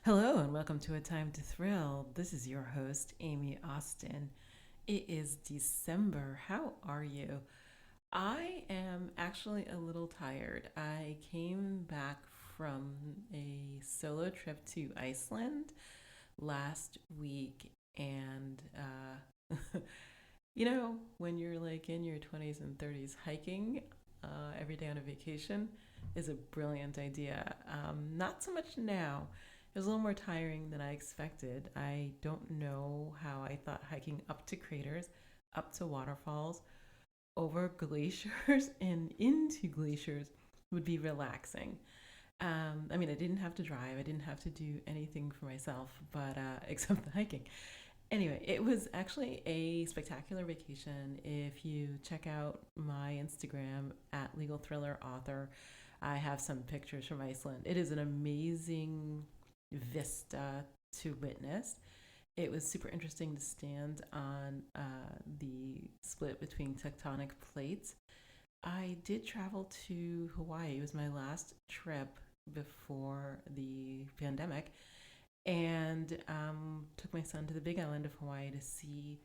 Hello and welcome to A Time to Thrill. This is your host, Amy Austin. It is December. How are you? I am actually a little tired. I came back from a solo trip to Iceland last week, and when you're like in your 20s and 30s, hiking every day on a vacation is a brilliant idea. Not so much now. It was a little more tiring than I expected. I don't know how I thought hiking up to craters, up to waterfalls, over glaciers, and into glaciers would be relaxing. I didn't have to drive. I didn't have to do anything for myself, but except the hiking. Anyway, it was actually a spectacular vacation. If you check out my Instagram at Legal Thriller Author, I have some pictures from Iceland. It is an amazing vista to witness. It was super interesting to stand on the split between tectonic plates. I did travel to Hawaii. It was my last trip before the pandemic, and took my son to the Big Island of Hawaii to see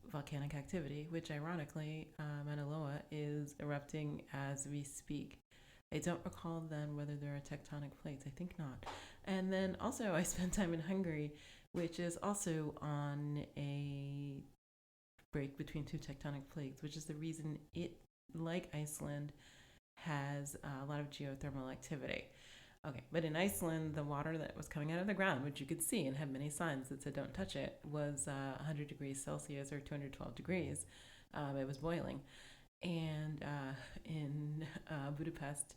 volcanic activity, which ironically, Mauna Loa is erupting as we speak. I don't recall then whether there are tectonic plates. I think not. And then also, I spent time in Hungary, which is also on a break between two tectonic plates, which is the reason it, like Iceland, has a lot of geothermal activity. Okay, but in Iceland, the water that was coming out of the ground, which you could see and had many signs that said don't touch it, was 100 degrees Celsius or 212 degrees. It was boiling. And in Budapest,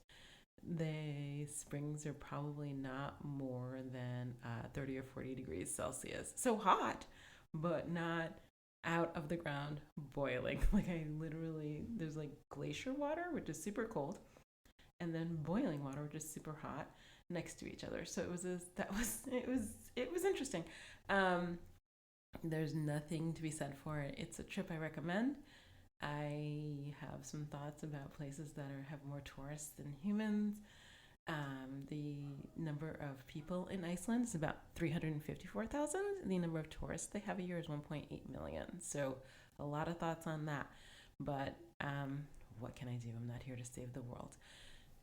the springs are probably not more than 30 or 40 degrees Celsius. So hot, but not out of the ground boiling. Like I literally, there's like glacier water, which is super cold, and then boiling water, which is super hot, next to each other. So it was interesting. Um, there's nothing to be said for it. It's a trip I recommend. I have some thoughts about places that have more tourists than humans. The number of people in Iceland is about 354,000. The number of tourists they have a year is 1.8 million. So a lot of thoughts on that. But what can I do? I'm not here to save the world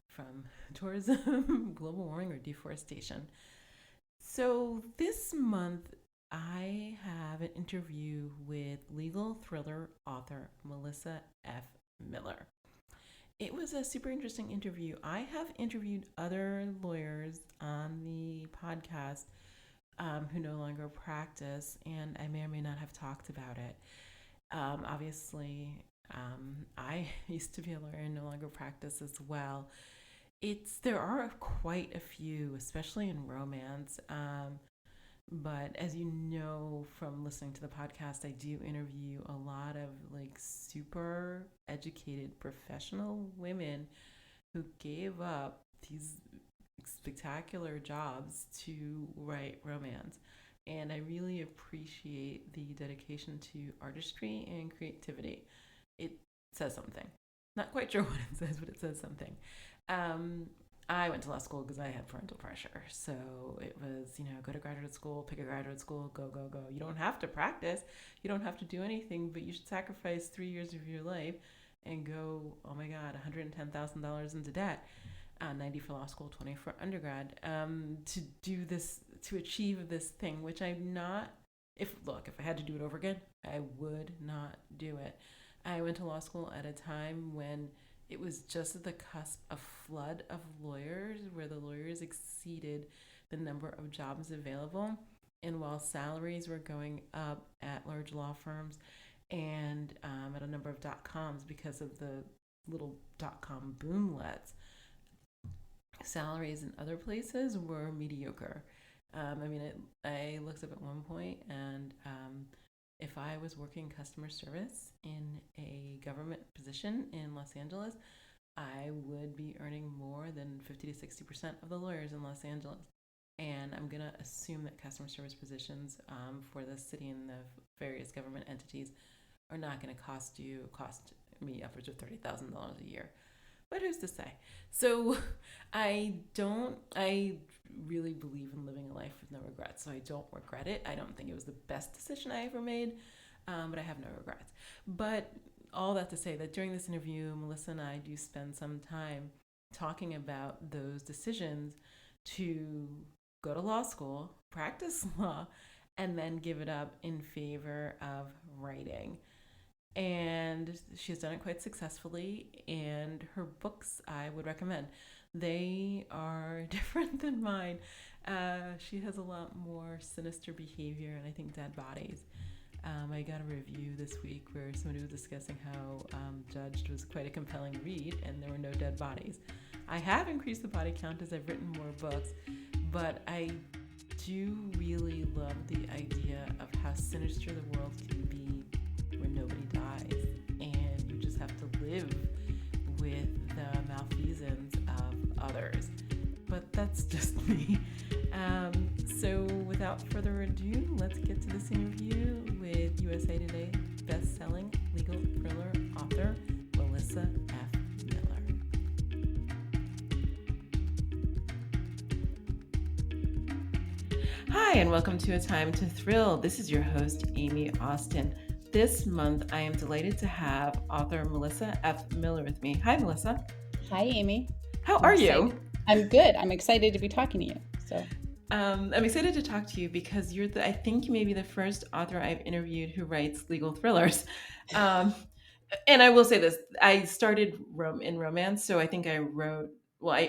from tourism, global warming, or deforestation. So this month, I have an interview with legal thriller author Melissa F. Miller. It was a super interesting interview. I have interviewed other lawyers on the podcast who no longer practice, and I may or may not have talked about it. Obviously, I used to be a lawyer and no longer practice as well. There are quite a few, especially in romance. But as you know from listening to the podcast, I do interview a lot of like super educated professional women who gave up these spectacular jobs to write romance. And I really appreciate the dedication to artistry and creativity. It says something. Not quite sure what it says, but it says something. Um, I went to law school because I had parental pressure. So it was, go to graduate school, pick a graduate school, go, go, go. You don't have to practice, you don't have to do anything, but you should sacrifice 3 years of your life and go, oh my God, $110,000 into debt, 90 for law school, 20 for undergrad, to do this, to achieve this thing, which I'm not. If I had to do it over again, I would not do it. I went to law school at a time when it was just at the cusp of flood of lawyers where the lawyers exceeded the number of jobs available. And while salaries were going up at large law firms and at a number of dot coms because of the little dot com boomlets, salaries in other places were mediocre. I looked up at one point, and if I was working customer service in a government position in Los Angeles, I would be earning more than 50 to 60% of the lawyers in Los Angeles. And I'm going to assume that customer service positions for the city and the various government entities are not going to cost me upwards of $30,000 a year. But who's to say? So I really believe in living a life with no regrets. So I don't regret it. I don't think it was the best decision I ever made, but I have no regrets. But all that to say that during this interview, Melissa and I do spend some time talking about those decisions to go to law school, practice law, and then give it up in favor of writing. And she's done it quite successfully. And her books I would recommend. They are different than mine. She has a lot more sinister behavior and I think dead bodies. I got a review this week where somebody was discussing how Judged was quite a compelling read and there were no dead bodies. I have increased the body count as I've written more books, but I do really love the idea of how sinister the world can be where nobody dies and you just have to live with the malfeasance of others. But that's just me. So without further ado, let's get to this interview with USA Today best-selling legal thriller author Melissa F. Miller. Hi, and welcome to A Time to Thrill. This is your host, Amy Austin. This month, I am delighted to have author Melissa F. Miller with me. Hi, Melissa. Hi, Amy. How are you? I'm good. I'm excited to be talking to you. I'm excited to talk to you because I think you may be the first author I've interviewed who writes legal thrillers. And I will say this, I started in romance, so I think I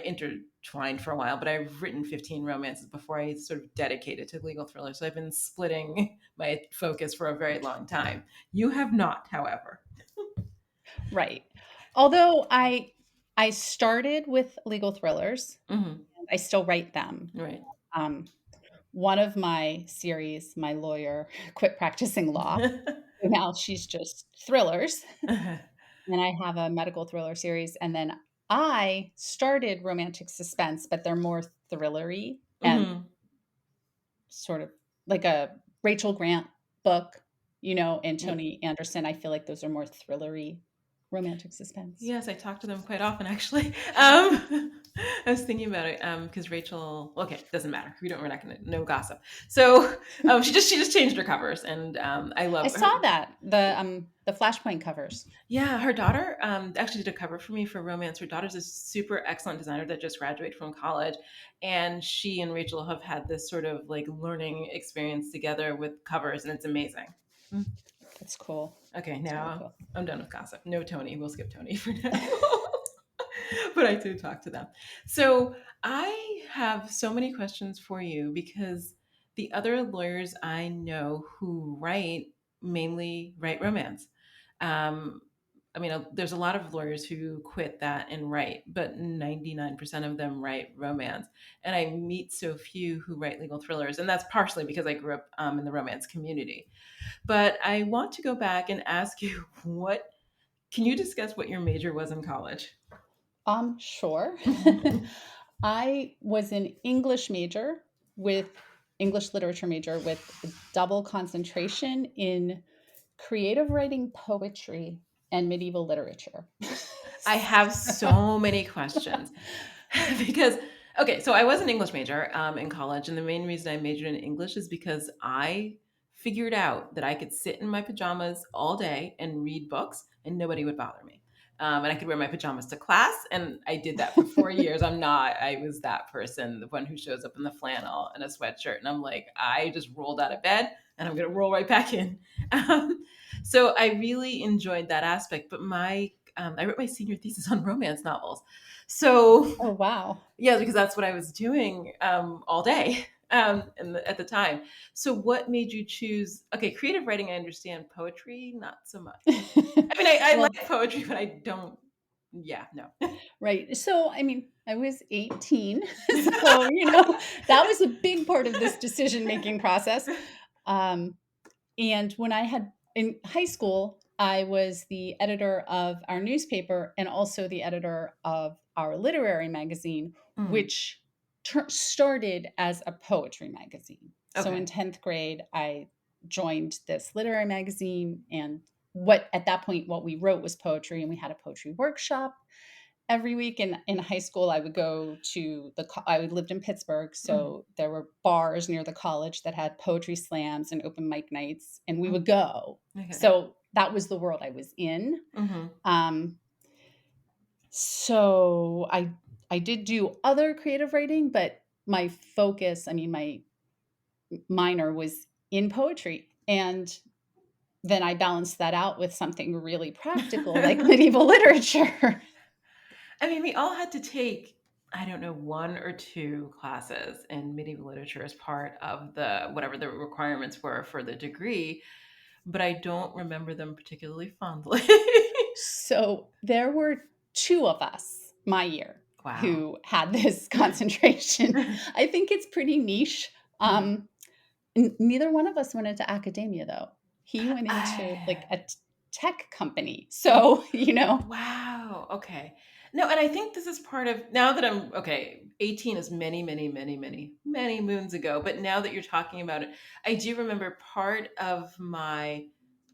intertwined for a while, but I've written 15 romances before I sort of dedicated to legal thrillers. So I've been splitting my focus for a very long time. You have not, however. Right. Although I started with legal thrillers, Mm-hmm. I still write them. Right. One of my series, my lawyer quit practicing law. Now she's just thrillers. And I have a medical thriller series. And then I started romantic suspense, but they're more thrillery and Mm-hmm. sort of like a Rachel Grant book, and Yeah. Tony Anderson. I feel like those are more thrillery romantic suspense. Yes, I talk to them quite often, actually. I was thinking about it because Rachel. Okay, doesn't matter. We're not going to no gossip. So she just changed her covers, and I love. I saw that the Flashpoint covers. Yeah, her daughter actually did a cover for me for romance. Her daughter's a super excellent designer that just graduated from college, and she and Rachel have had this sort of like learning experience together with covers, and it's amazing. That's cool. Okay, That's really now cool. I'm done with gossip. No Tony. We'll skip Tony for now. But I do talk to them. So I have so many questions for you because the other lawyers I know who mainly write romance. Um, I mean, there's a lot of lawyers who quit that and write, but 99% of them write romance. And I meet so few who write legal thrillers. And that's partially because I grew up in the romance community. But I want to go back and ask you can you discuss what your major was in college? Sure. I was an English literature major with a double concentration in creative writing, poetry, and medieval literature. I have so many questions because okay, so I was an English major in college, and the main reason I majored in English is because I figured out that I could sit in my pajamas all day and read books, and nobody would bother me. And I could wear my pajamas to class, and I did that for 4 years. I was that person, the one who shows up in the flannel and a sweatshirt, and I'm like, I just rolled out of bed, and I'm gonna roll right back in. Um, so I really enjoyed that aspect, but I wrote my senior thesis on romance novels. So, Oh, wow. yeah, because that's what I was doing all day at the time. So, what made you choose? Okay, creative writing, I understand. Poetry, not so much. I mean, I Well, like poetry, but I don't. Yeah, no. right. So, I mean, I was 18. So, that was a big part of this decision-making process. Um, And when I had in high school, I was the editor of our newspaper and also the editor of our literary magazine, Mm, which started as a poetry magazine. So in okay. 10th grade, I joined this literary magazine. And what at that point, what we wrote was poetry, and we had a poetry workshop. every week in high school, I would go to I lived in Pittsburgh, Mhm. so there were bars near the college that had poetry slams and open mic nights, and we Mm. would go. Okay. So that was the world I was in. Mhm. Um, so I did do other creative writing, but my focus, I mean, my minor was in poetry, and then I balanced that out with something really practical like medieval literature. I mean, we all had to take, I don't know, one or two classes in medieval literature as part of the whatever the requirements were for the degree, but I don't remember them particularly fondly. So there were 2 of us my year Wow. who had this concentration. I think it's pretty niche. Mhm. Neither one of us went into academia, though. He went into, like, I- a tech company. So, Wow. Okay. No, and I think this is part of now that I'm okay, 18 is many, many, many, many, many moons ago. But now that you're talking about it, I do remember part of my,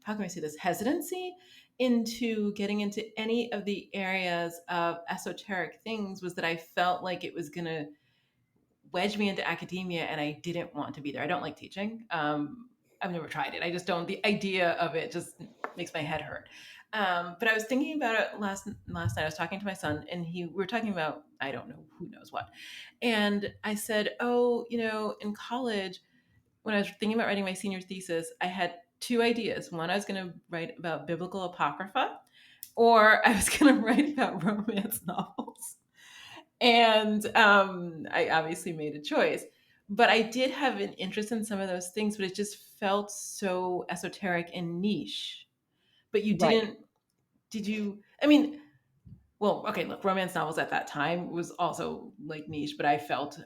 how can I say this, hesitancy into getting into any of the areas of esoteric things was that I felt like it was going to wedged me into academia and I didn't want to be there. I don't like teaching. I've never tried it. I just don't. The idea of it just makes my head hurt. But I was thinking about it last night. I was talking to my son, and we were talking about I don't know who knows what, and I said, "Oh, in college, when I was thinking about writing my senior thesis, I had two ideas. One, I was going to write about biblical apocrypha, or I was going to write about romance novels." And I obviously made a choice. But I did have an interest in some of those things, but it just felt so esoteric and niche. But you right. didn't, did you? I mean, well, okay, look, romance novels at that time was also like niche, but I felt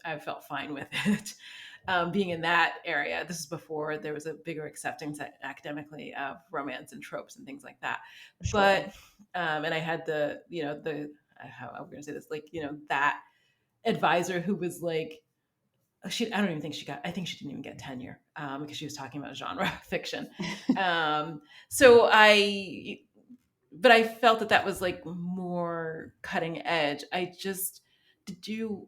fine with it. Being in that area, this is before there was a bigger acceptance academically of romance and tropes and things like that. Sure. But and I had the how I'm going to say this, like that advisor who was like, I don't even think she got, I think she didn't even get tenure because she was talking about genre fiction. Um, so but I felt that was like more cutting edge. Did you,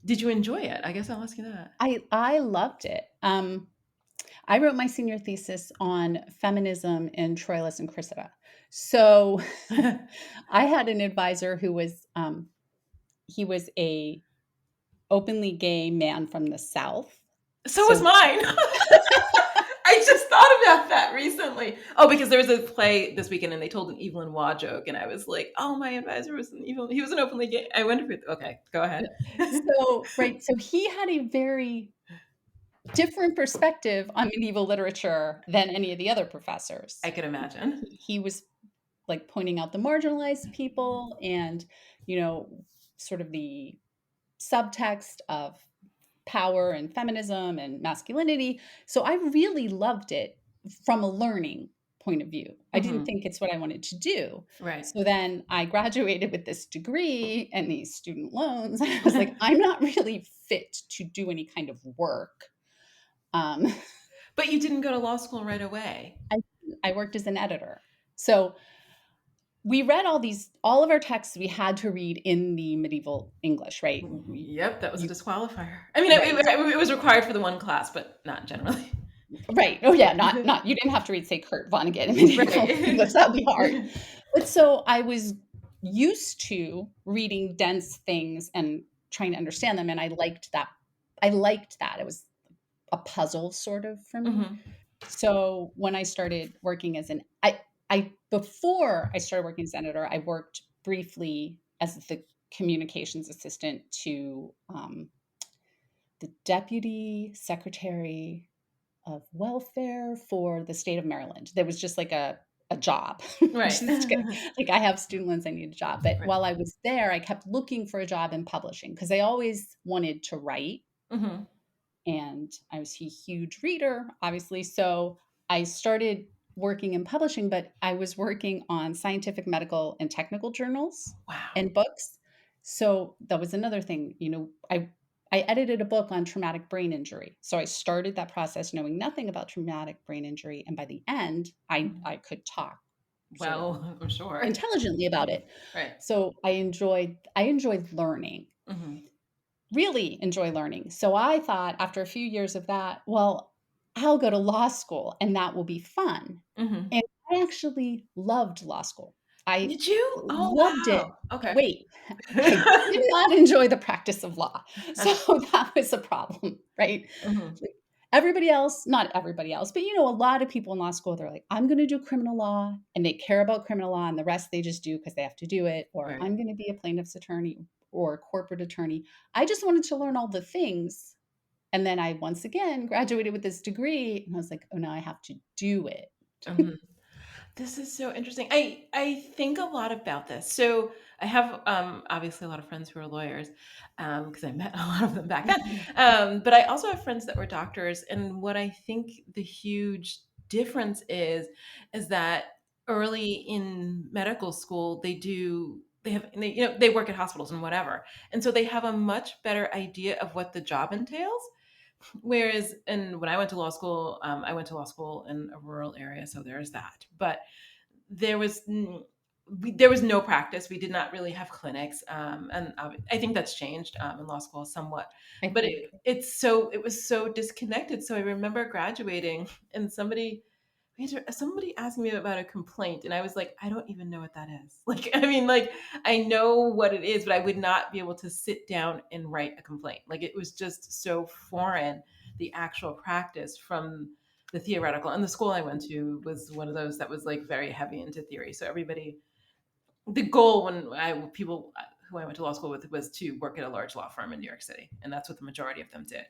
did you enjoy it? I guess I'll ask you that. I loved it. I wrote my senior thesis on feminism in Troilus and Cressida. So I had an advisor who was he was a openly gay man from the South. So was So mine. I just thought about that recently. Oh, because there was a play this weekend and they told an Evelyn Waugh joke, and I was like, "Oh, my advisor was an Evelyn. He was an openly gay." I wonder if okay, go ahead. so he had a very different perspective on medieval literature than any of the other I professors. could imagine. He was like pointing out the marginalized people and, you know, sort of the subtext of power and feminism and masculinity. So I really loved it from a learning point of view. I didn't Hmm. think it's what I wanted to do. Right. So then I graduated with this degree and these student loans. And I was like, I'm not really fit to do any kind of work. Um, But you didn't go to law school right away. I, I worked as an editor. So we read all of our texts we had to read in the medieval English, right? Yep, that was a You, disqualifier. I mean, right. it was required for the one class, but not generally. Right. Oh yeah, not you didn't have to read, say, Kurt Vonnegut in medieval English. Right. That would be hard. But so I was used to reading dense things and trying to understand them, and I liked that. I liked that. It was a puzzle sort of for me. Hmm. So when I started working as I before I started working as an editor, I worked briefly as the communications assistant to the deputy secretary of welfare for the state of Maryland. There was just like a job. Right. Just like I have student loans, I need a job. But Right. while I was there, I kept looking for a job in publishing because I always wanted to write. Hmm. And I was a huge reader, obviously. So I started working in publishing, but I was working on scientific, medical, and technical journals Wow. and books. So that was another thing. I edited a book on traumatic brain injury. So I started that process knowing nothing about traumatic brain injury, and by the end, I Mhm. I could talk. sort of Well, I'm sure. intelligently about it. Right. So I enjoyed learning, Hmm. really enjoy learning. So I thought after a few years of that, well, I'll go to law school and that will be fun. Hmm. And I actually loved law school. I Did you? Oh, loved it. wow. Okay. Wait, I did not enjoy the practice of law. So that was a problem, right? Hmm. Like everybody else, not everybody else, but a lot of people in law school, they're like, I'm going to do criminal law and they care about criminal law and the rest they just do because they have to do it. Or Right. I'm going to be a plaintiff's attorney or a corporate attorney. I just wanted to learn all the things. And then I once again graduated with this degree and I was like, oh, now I have to do it. Hmm. This is so interesting. I think a lot about this. So I have obviously a lot of friends who are lawyers because I met a lot of them back then. But I also have friends that were doctors, and what I think the huge difference is that early in medical school they work at hospitals and whatever, and so they have a much better idea of what the job entails. Whereas, and when I went to law school in a rural area, so there's that. But there was there was no practice. We did not really have clinics, and I think that's changed in law school somewhat. I But think, it was so disconnected. So I remember graduating, and somebody asked me about a complaint, and I was like, I don't even know what that is. Like, I mean, like I know what it is, but I would not be able to sit down and write a complaint. Like it was just so foreign, the actual practice from the theoretical. And the school I went to was one of those that was like very heavy into theory. So everybody, the goal when I people who I went to law school with was to work at a large law firm in New York City, and that's what the majority of them did.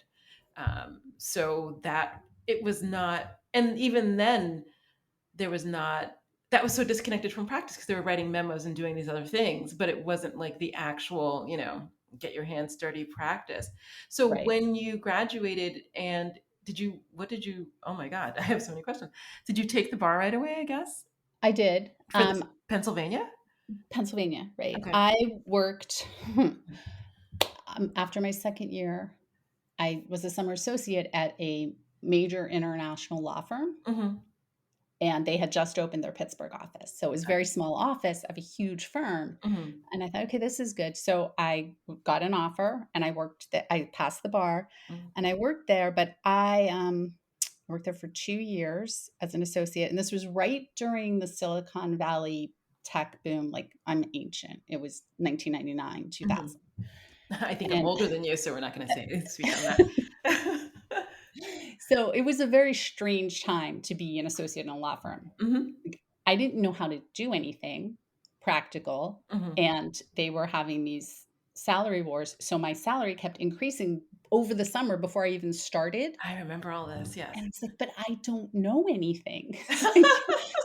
So that it was not, and even then there was not, that was so disconnected from practice because they were writing memos and doing these other things, but it wasn't like the actual, get your hands dirty practice. So right. when you graduated and what did you, oh my God, I have so many questions. Did you take the bar right away, I guess, I did. for this Pennsylvania? Pennsylvania, right. Okay. I worked after my second year. I was a summer associate at a major international law firm, Mm-hmm. and they had just opened their Pittsburgh office. So it was a very small office of a huge firm. Mm-hmm. And I thought, okay, this is good. So I got an offer and I passed the bar and I worked there, but I worked there for 2 years as an associate. And this was right during the Silicon Valley tech boom. Like I'm ancient. It was 1999, Mm-hmm. 2000. I think I'm And older than you, so we're not going to say speak on that. so it was a very strange time to be an associate in a law firm. Mm-hmm. Like, I didn't know how to do anything practical, Mm-hmm. and they were having these salary wars. So my salary kept increasing over the summer before I even started. I remember all this. Yes. And it's like, but I don't know anything. It's like,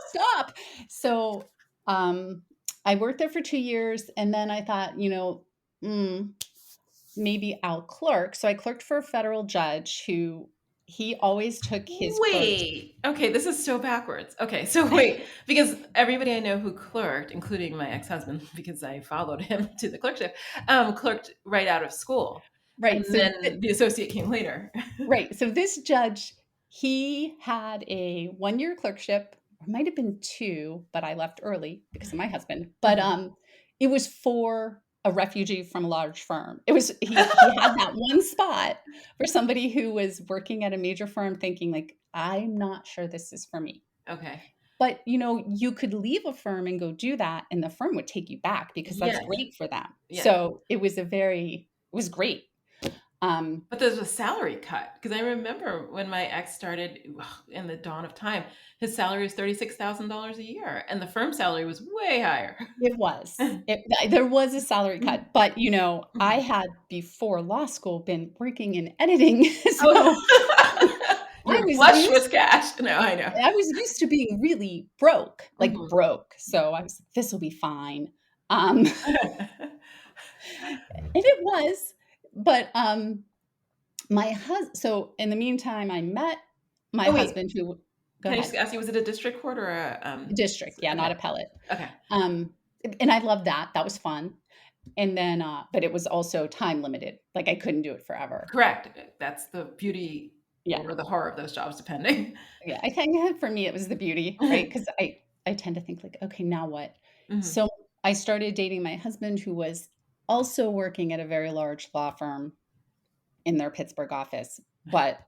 stop. So um, I worked there for 2 years, and then I thought, mm, maybe I'll clerk. So I clerked for a federal judge who he always took his clerks. Wait. Okay, this is so backwards. Okay, so wait, because everybody I know who clerked, including my ex-husband, because I followed him to the clerkship, clerked right out of school, and Right. then the associate came later. Right. So this judge, he had a 1 year clerkship, or might have been two, but I left early because of my husband. But Mhm. it was for a refugee from a large firm. It was he had that one spot for somebody who was working at a major firm thinking like, I'm not sure this is for me. Okay. But you could leave a firm and go do that, and the firm would take you back because that's Yes. great for them. Yes. So it was great. Um, But there's a salary cut because I remember when my ex started in the dawn of time, his salary was $36,000 a year, and the firm salary was way higher. It was. There was a salary cut, but, I Mhm. had before law school been working in editing, so Oh, I you're was flush with used cash. No, I know. I was used to being really broke, like, Mhm. broke, so I was like, "This'll be fine." Um, and it was, but, so in the meantime, I met my Oh, wait. husband who Go Can I just ahead. ask you, was it a district court or a, District, yeah, not okay, appellate. okay. Um, and I loved that, that was fun, and then, but it was also time limited, like, I couldn't do it forever. Correct. That's the beauty Yeah. or the horror of those jobs, depending. Yeah, I think for me, it was the beauty, right? Because I I tend to think like, okay, now what? Hmm. So I started dating my husband, who was also working at a very large law firm in their Pittsburgh office, but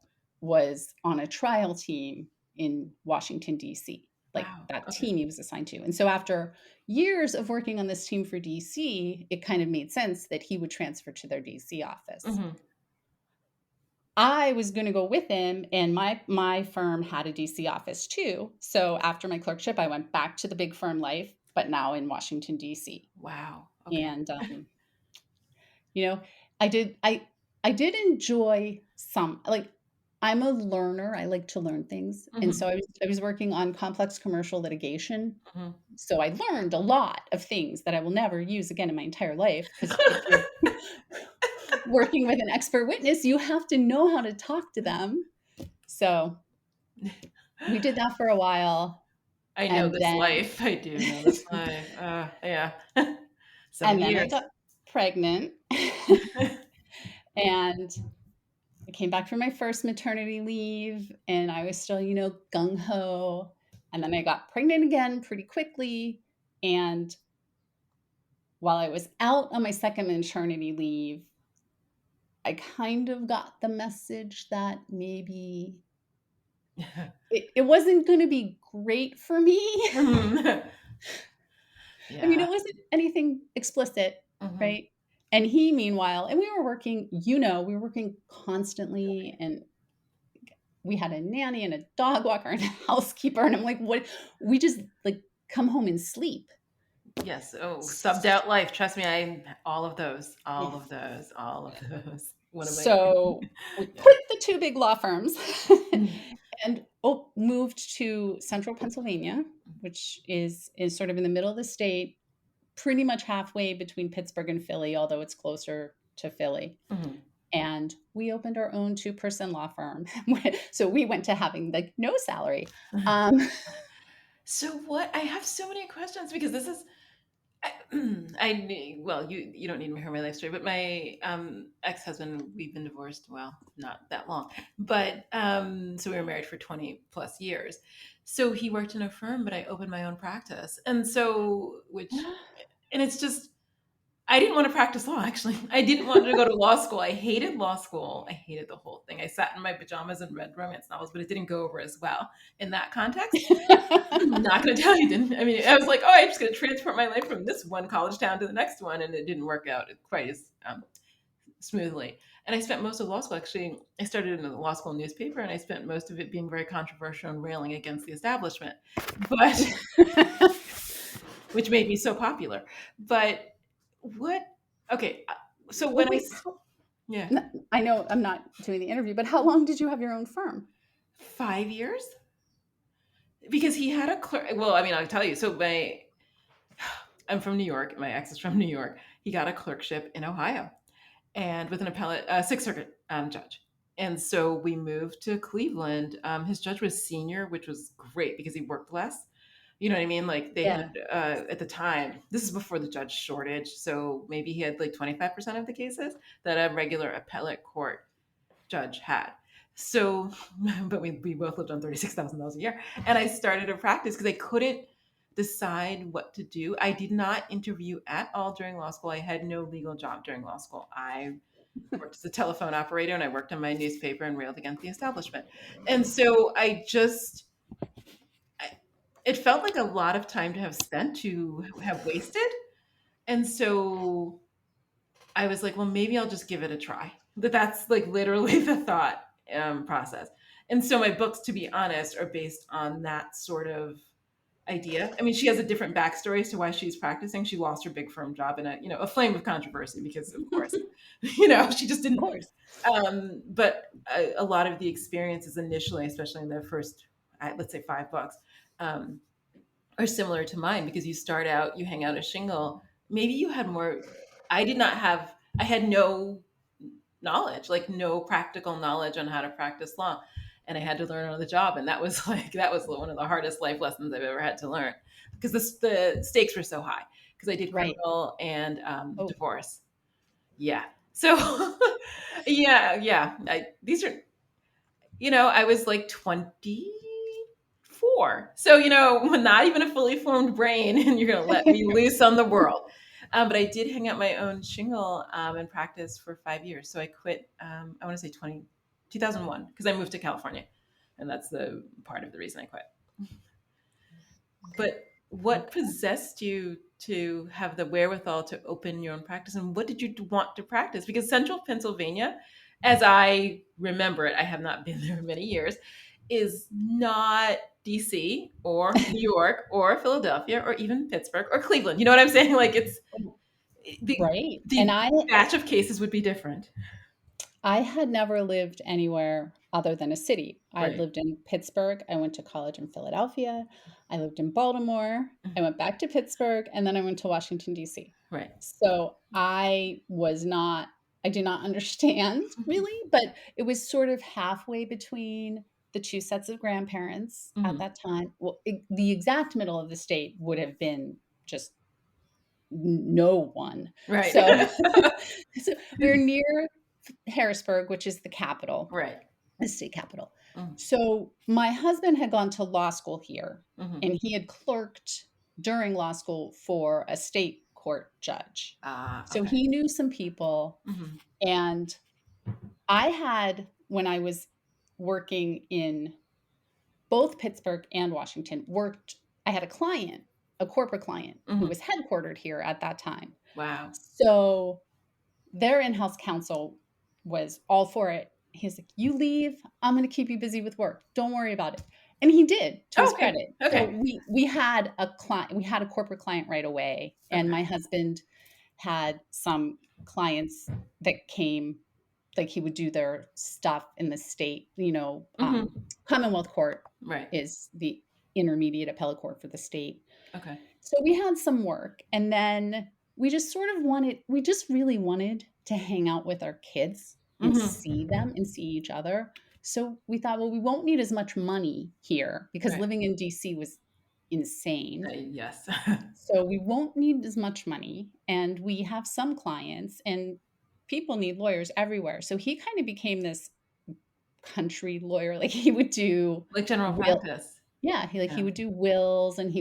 was on a trial team in Washington, D.C., like Wow. that Okay. team he was assigned to. And so after years of working on this team for DC, it kind of made sense that he would transfer to their DC office. Hmm. I was going to go with him, and my firm had a DC office too. So after my clerkship, I went back to the big firm life, but now in Washington D.C. Wow. Okay. And you know, I did enjoy some, like, I'm a learner. I like to learn things, and Hmm. so I was working on complex commercial litigation. Hmm. So I learned a lot of things that I will never use again in my entire life. Because if you're working with an expert witness, you have to know how to talk to them. So we did that for a while, I know and this then life. I do know this life. Yeah. and 7 then I years. got pregnant, and I came back from my first maternity leave, and I was still, gung ho. And then I got pregnant again pretty quickly. And while I was out on my second maternity leave, I kind of got the message that maybe it wasn't going to be great for me. Mhm. I mean, Yeah. it wasn't anything explicit, Hmm. right? And he, meanwhile, and we were working, we were working constantly, and we had a nanny and a dog walker and a housekeeper. And I'm like, what? We just like come home and sleep. Yes. Oh, subbed out life. Trust me, I all of those, all of those, all of those. One of my So we yeah. quit the two big law firms Mhm. and moved to central Pennsylvania, which is sort of in the middle of the state, pretty much halfway between Pittsburgh and Philly, although it's closer to Philly. Mhm. And we opened our own two-person law firm. So we went to having like no salary. Um, So what? I have so many questions because this is I, well, you don't need to hear my life story, but my ex-husband, we've been divorced, well, not that long, but so we were married for 20 plus years. So he worked in a firm, but I opened my own practice. And so which and it's just I didn't want to practice law, actually. I didn't want to go to law school. I hated law school. I hated the whole thing. I sat in my pajamas and read romance novels, but it didn't go over as well in that context. I'm not going to tell you, didn't. I mean, I was like, oh, I'm just going to transport my life from this one college town to the next one, and it didn't work out quite as smoothly. And I spent most of law school, actually, I started in a law school newspaper, and I spent most of it being very controversial and railing against the establishment, but which made me so popular. But what? Okay, so well, when wait, yeah, I know I'm not doing the interview, but how long did you have your own firm? 5 years, because he had a clerk. Well, I mean, I'll tell you. So I'm from New York. My ex is from New York. He got a clerkship in Ohio, and with an appellate Sixth Circuit judge. And so we moved to Cleveland. His judge was senior, which was great because he worked less. You know what I mean? Like they Yeah. had at the time. This is before the judge shortage, so maybe he had like 25% of the cases that a regular appellate court judge had. So, but we both lived on $36,000 a year, and I started a practice because I couldn't decide what to do. I did not interview at all during law school. I had no legal job during law school. I worked as a telephone operator and I worked on my newspaper and railed against the establishment. And so I, it felt like a lot of time to have spent to have wasted. And so I was like, well, maybe I'll just give it a try. But that's like literally the thought process. And so my books, to be honest, are based on that sort of idea. I mean, she has a different backstory as to why she's practicing. She lost her big firm job in a flame of controversy because, of course, she just Of didn't. course. But a lot of the experiences initially, especially in the first, let's say 5 books, um, are similar to mine because you start out, you hang out a shingle. Maybe you had more. I did not have. I had no knowledge, like no practical knowledge on how to practice law, and I had to learn on the job. And that was that was one of the hardest life lessons I've ever had to learn because the stakes were so high because I did Right. criminal and Oh, divorce. Yeah. So these are, I was like 24 4. So, not even a fully formed brain, and you're going to let me loose on the world. But I did hang out my own shingle and practice for 5 years. So I quit, I want to say 2001, because I moved to California. And that's the part of the reason I quit. But what possessed you to have the wherewithal to open your own practice, and what did you want to practice? Because Central Pennsylvania, as I remember it, I have not been there many years, is not DC or New York or Philadelphia or even Pittsburgh or Cleveland. You know what I'm saying? Like it's the Right. And the batch of cases would be different. I had never lived anywhere other than a city. I Right. lived in Pittsburgh. I went to college in Philadelphia. I lived in Baltimore. I went back to Pittsburgh, and then I went to Washington, D.C. Right. So I did not understand really, but it was sort of halfway between the two sets of grandparents at that time. Well, the exact middle of the state would have been just no one. Right. So, so we're near Harrisburg, which is the capital, Right. the state capital. Mm-hmm. So my husband had gone to law school here, Mm-hmm. and he had clerked during law school for a state court judge. So Okay. he knew some people. Mm-hmm. And I had, when I was working in both Pittsburgh and Washington, I had a corporate client Mm-hmm. who was headquartered here at that time. Wow. So their in-house counsel was all for it. He's like, you leave, I'm going to keep you busy with work. Don't worry about it. And he did, to his credit. Okay. So we had a client, we had a corporate client right away. And my husband had some clients that came, like he would do their stuff in the state, Commonwealth Court Right. is the intermediate appellate court for the state. Okay. So we had some work, and then we just really wanted to hang out with our kids and see them and see each other. So we thought, well, we won't need as much money here because living in DC was insane. Yes. So we won't need as much money, and we have some clients, and people need lawyers everywhere. So he kind of became this country lawyer. Like he would do like general practice. Yeah, he would do wills, and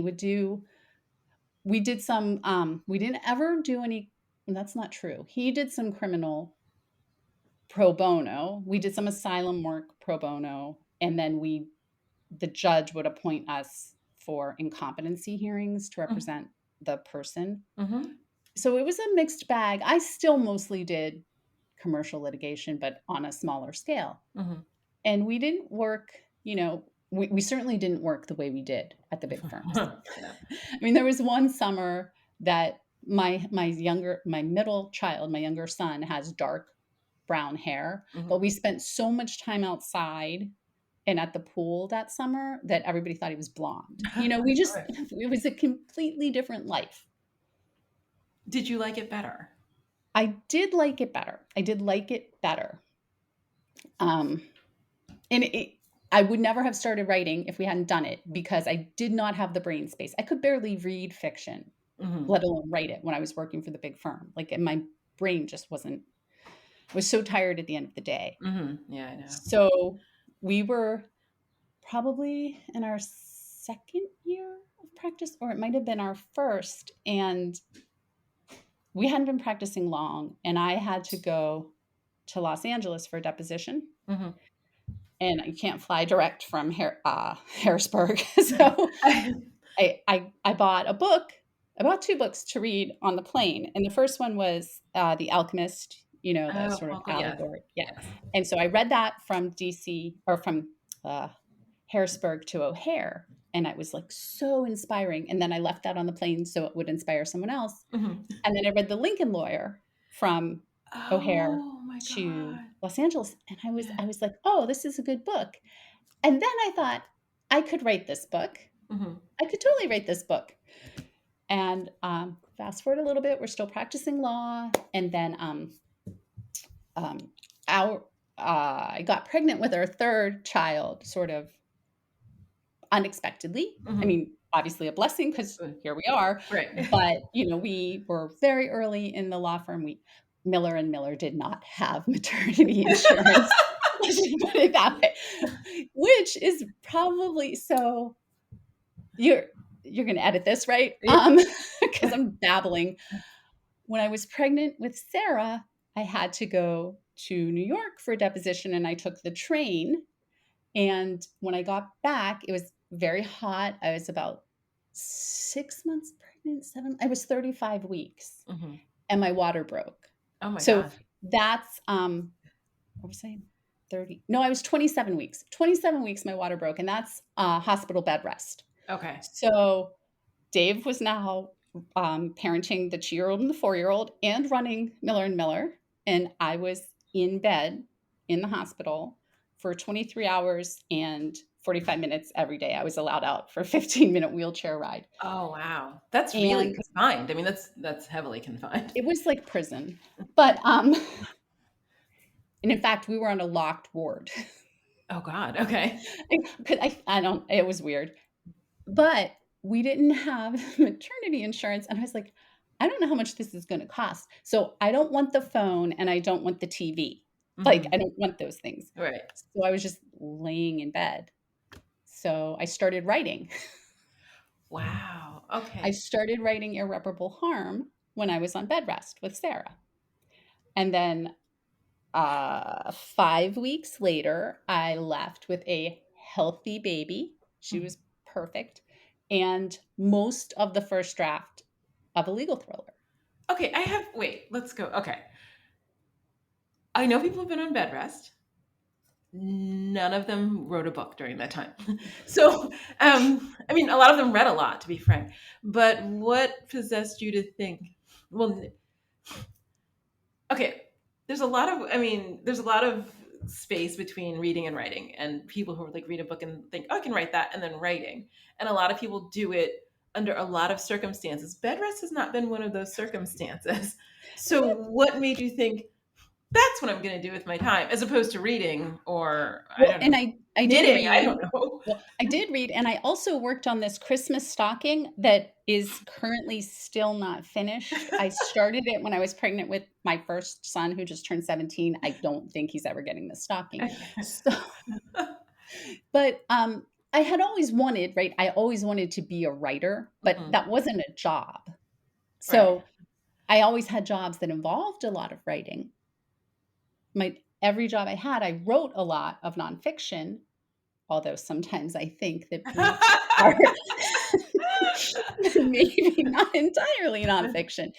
we did some we didn't ever do any, that's not true. He did some criminal pro bono. We did some asylum work pro bono, and then the judge would appoint us for incompetency hearings to represent the person. So it was a mixed bag. I still mostly did commercial litigation, but on a smaller scale. And we didn't work, we certainly didn't work the way we did at the big firms. I mean, there was one summer that my middle child, my younger son, has dark brown hair, but we spent so much time outside and at the pool that summer that everybody thought he was blonde. It was a completely different life. Did you like it better? I did like it better. I would never have started writing if we hadn't done it, because I did not have the brain space. I could barely read fiction, let alone write it when I was working for the big firm. Like, my brain just was so tired at the end of the day. Yeah, I know. So we were probably in our second year of practice, or it might have been our first, and we hadn't been practicing long, and I had to go to Los Angeles for a deposition. And you can't fly direct from Harrisburg. So I bought a book. I bought 2 books to read on the plane. And the first one was The Alchemist, the sort of allegory. Yeah. And so I read that from DC, or from Harrisburg to O'Hare. And it was like so inspiring. And then I left that on the plane so it would inspire someone else. And then I read The Lincoln Lawyer from O'Hare to Los Angeles. And I was like, oh, this is a good book. And then I thought, I could write this book. I could totally write this book. And fast forward a little bit, we're still practicing law. And then I got pregnant with our third child, sort of unexpectedly. I mean, obviously a blessing, because here we are. Right. But, we were very early in the law firm. Miller and Miller did not have maternity insurance, put it that way, which is probably so. you're you're gonna edit this, right? Yeah. Because I'm babbling. When I was pregnant with Sarah, I had to go to New York for a deposition, and I took the train. And when I got back, it was very hot. I was about 6 months pregnant, 7 I was 35 weeks, Mhm. and my water broke. Oh my So gosh. that's, what was I? 30 no, I was 27 weeks. 27 weeks my water broke, and that's, hospital bed rest. Okay. So Dave was now, parenting the 2-year-old and the 4-year-old and running Miller& and Miller, and I was in bed in the hospital for 23 hours and 45 minutes every day. I was allowed out for a 15-minute wheelchair ride, Oh, wow. That's really and confined. I mean, that's heavily confined. it was like prison. But, and in fact, we were on a locked ward. Oh god, okay. I don't it was weird. But we didn't have maternity insurance, and I was like, "I don't know how much this is gonna cost." So, I don't want the phone and I don't want the TV. Like, I Mhm. don't want those things. Right. So, I was just laying in bed. So, I started writing. Wow, I okay. started writing Irreparable Harm when I was on bed rest with Sarah. And then, 5 weeks later, I left with a healthy baby. She Mhm. was perfect, and most of the first draft of a legal thriller. Okay, I have wait, let's go. Okay. I know people have been on bed rest. None of them wrote a book during that time. So, I mean, a lot of them read a lot, to be frank. But what possessed you to think, well, okay, there's a lot of space between reading and writing, and people who like read a book and think, oh, I can write that, and then writing. And a lot of people do it under a lot of circumstances. Bed rest has not been one of those circumstances. So, what made you think that's what I'm going to do with my time, as opposed to reading or I Well, don't and know, I did knitting? I read. don't know. Well, I did read, and I also worked on this Christmas stocking that is currently still not finished. I started it when I was pregnant with my first son who just turned 17. I don't think he's ever getting this stocking. So, but, I had always wanted, right, I always wanted to be a writer, but Mhm. that wasn't a job. Right. So, I always had jobs that involved a lot of writing. My every job I had, I wrote a lot of nonfiction, although sometimes I think that briefs are maybe not entirely nonfiction.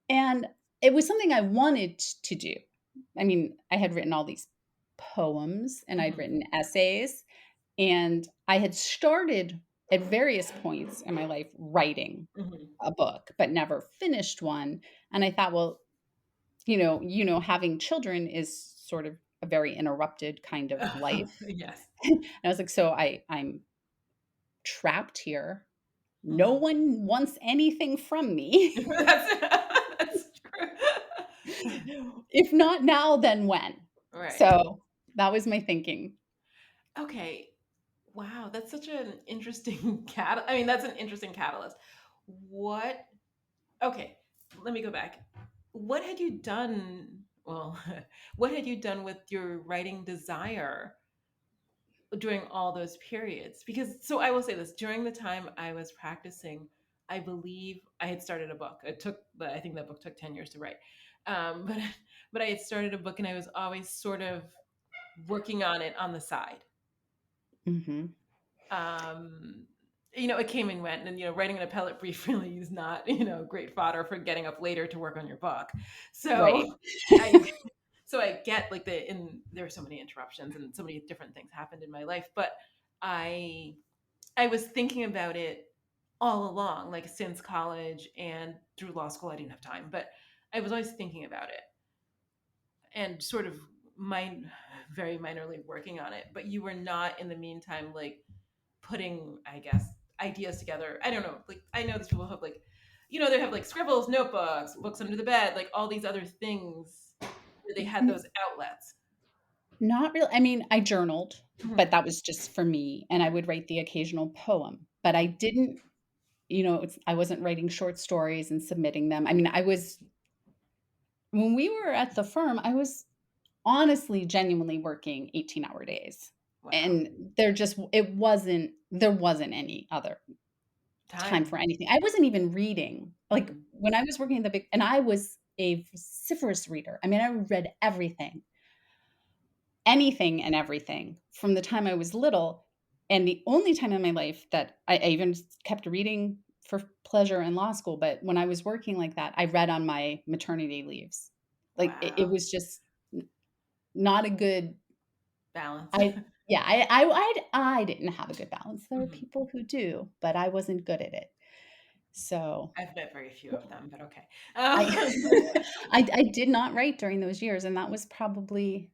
And it was something I wanted to do. I mean, I had written all these poems and I'd Mhm. written essays, and I had started at various points in my life writing Mhm. a book, but never finished one. And I thought, well, having children is sort of a very interrupted kind of life. Yes. And I was like, so I'm trapped here. No Mhm. one wants anything from me. That's true. If not now, then when? Right. So that was my thinking. Okay. Wow, that's such an interesting I mean, that's an interesting catalyst. What okay, let me go back. What had you done well, what had you done with your writing desire during all those periods? Because so I will say this, during the time I was practicing, I believe I had started a book. I think that book took 10 years to write. But but I had started a book and I was always sort of working on it on the side. Mhm. um, it came and went, and writing an appellate brief really is not, great fodder for getting up later to work on your book. Right. So I, so I get like there were so many interruptions and so many different things happened in my life, but I, I was thinking about it all along, like since college and through law school. I didn't have time, but I was always thinking about it and sort of very minorly working on it. But you were not in the meantime, like putting, I guess, ideas together. I don't know. Like I know these people have like, they have like scribbles, notebooks, books under the bed, like all these other things where they had N those outlets. Not really. I mean, I journaled, but Mhm. that was just for me, and I would write the occasional poem, but I didn't, I wasn't writing short stories and submitting them. I mean, I was when we were at the firm, I was honestly, genuinely working 18-hour days, Wow. and there wasn't any other. time Time. for anything. I wasn't even reading. Like, Mhm. when I was working in the big and I was a vociferous reader. I mean, I read everything, anything and everything from the time I was little, and the only time in my life that I even kept reading for pleasure in law school, but when I was working like that, I read on my maternity leaves. Like, it Wow. was just n not a good Balance. I yeah, I didn't have a good balance. There are Mhm. people who do, but I wasn't good at it. So, I've met very few of them, but okay. I Um, I did not write during those years, and that was probably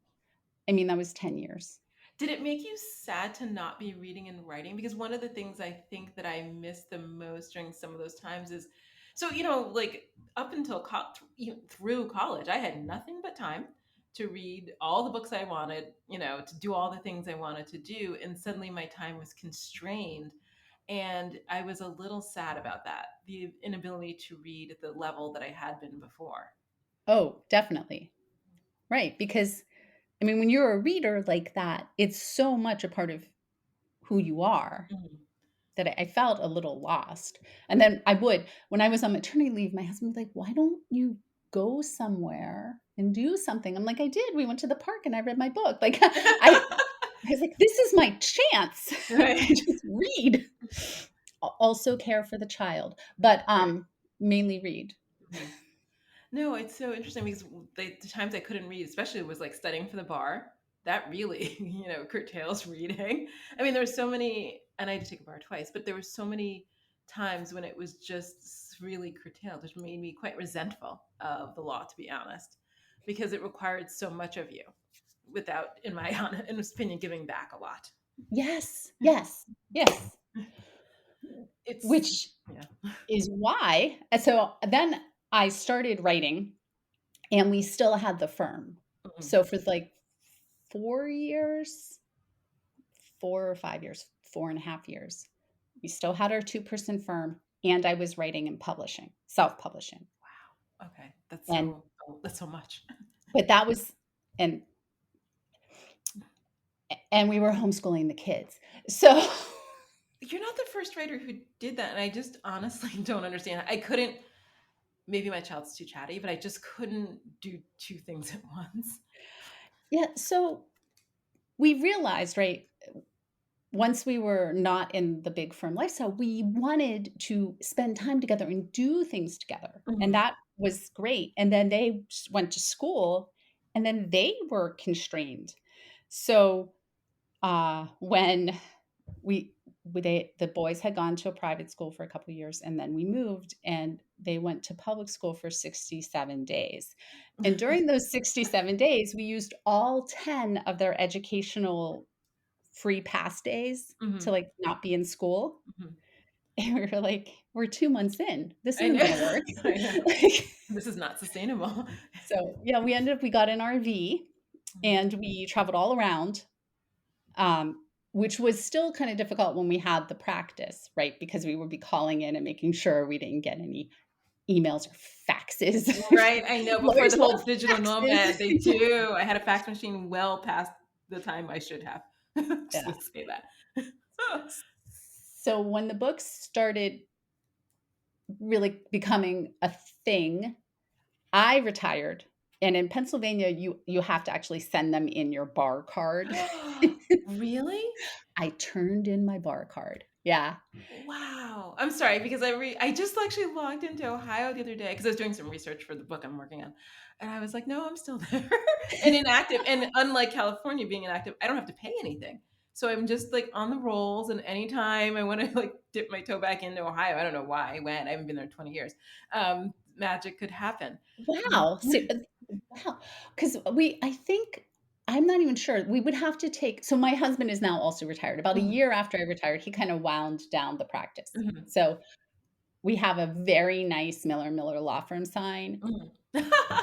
I mean, that was 10 years. Did it make you sad to not be reading and writing? Because one of the things I think that I missed the most during some of those times is, so like up until through college, I had nothing but time to read all the books I wanted, to do all the things I wanted to do, and suddenly my time was constrained, and I was a little sad about that, the inability to read at the level that I had been before. Oh, definitely. Right, because, I mean, when you're a reader like that, it's so much a part of who you are Mhm. that I felt a little lost. And then when I was on maternity leave, my husband was like, "Why don't you go somewhere and do something?" I'm like, "I did. We went to the park and I read my book." Like, I was like, "This is my chance to Right. just read." Also care for the child, but, Right. mainly read. Mhm. No, it's so interesting because the times I couldn't read, especially was like studying for the bar. That really, curtails reading. I mean, there were so many, and I had to take a bar twice, but there were so many times when it was just really curtailed, which made me quite resentful of the law, to be honest, because it required so much of you without, in my honest opinion, giving back a lot. Yes, yes, yes, It's, which yeah. is why so then I started writing, and we still had the firm. Mhm. So for, like, 4 years, 4 or 5 years, 4.5 years, we still had our two-person firm, and I was writing and publishing, self-publishing, Okay, and that's so much. but that was and and we were homeschooling the kids. So You're not the first writer who did that, and I just honestly don't understand. I couldn't. Maybe my child's too chatty, but I just couldn't do two things at once. yeah, so we realized, right, once we were not in the big firm lifestyle, we wanted to spend time together and do things together. And Mhm. that was great. And then they went to school and then they were constrained. So when the boys had gone to a private school for a couple of years and then we moved and they went to public school for 67 days. And during those 67 days, we used all 10 of their educational free pass days to, Mhm. like, not be in school, Mhm. and we were like, "We're 2 months in. This I isn't know. gonna work." I know. Like, This is not sustainable. so, yeah, we got an RV, Mhm. and we traveled all around, which was still kinda difficult when we had the practice, right? Because we would be calling in and making sure we didn't get any emails or faxes. Right, I know. Before Lawyers the love whole digital nomad, they faxes. do. I had a fax machine well past the time I should have. Just Yeah. gonna say that. So when the books started really becoming a thing, I retired, and in Pennsylvania, you have to actually send them in your bar card. Really? I turned in my bar card. Yeah. Wow. I'm sorry because I just actually logged into Ohio the other day because I was doing some research for the book I'm working on. And I was like, no, I'm still there and inactive. And unlike California being inactive, I don't have to pay anything. So I'm just like on the rolls, and anytime I want to like dip my toe back into Ohio, I don't know why, when, I haven't been there in 20 years. Magic could happen. Wow. So, wow. Because I think I'm not even sure. We would have to take so my husband is now also retired. About a Mhm, year after I retired, he kind of wound down the practice. mhm, So, we have a very nice Miller law firm sign. mhm.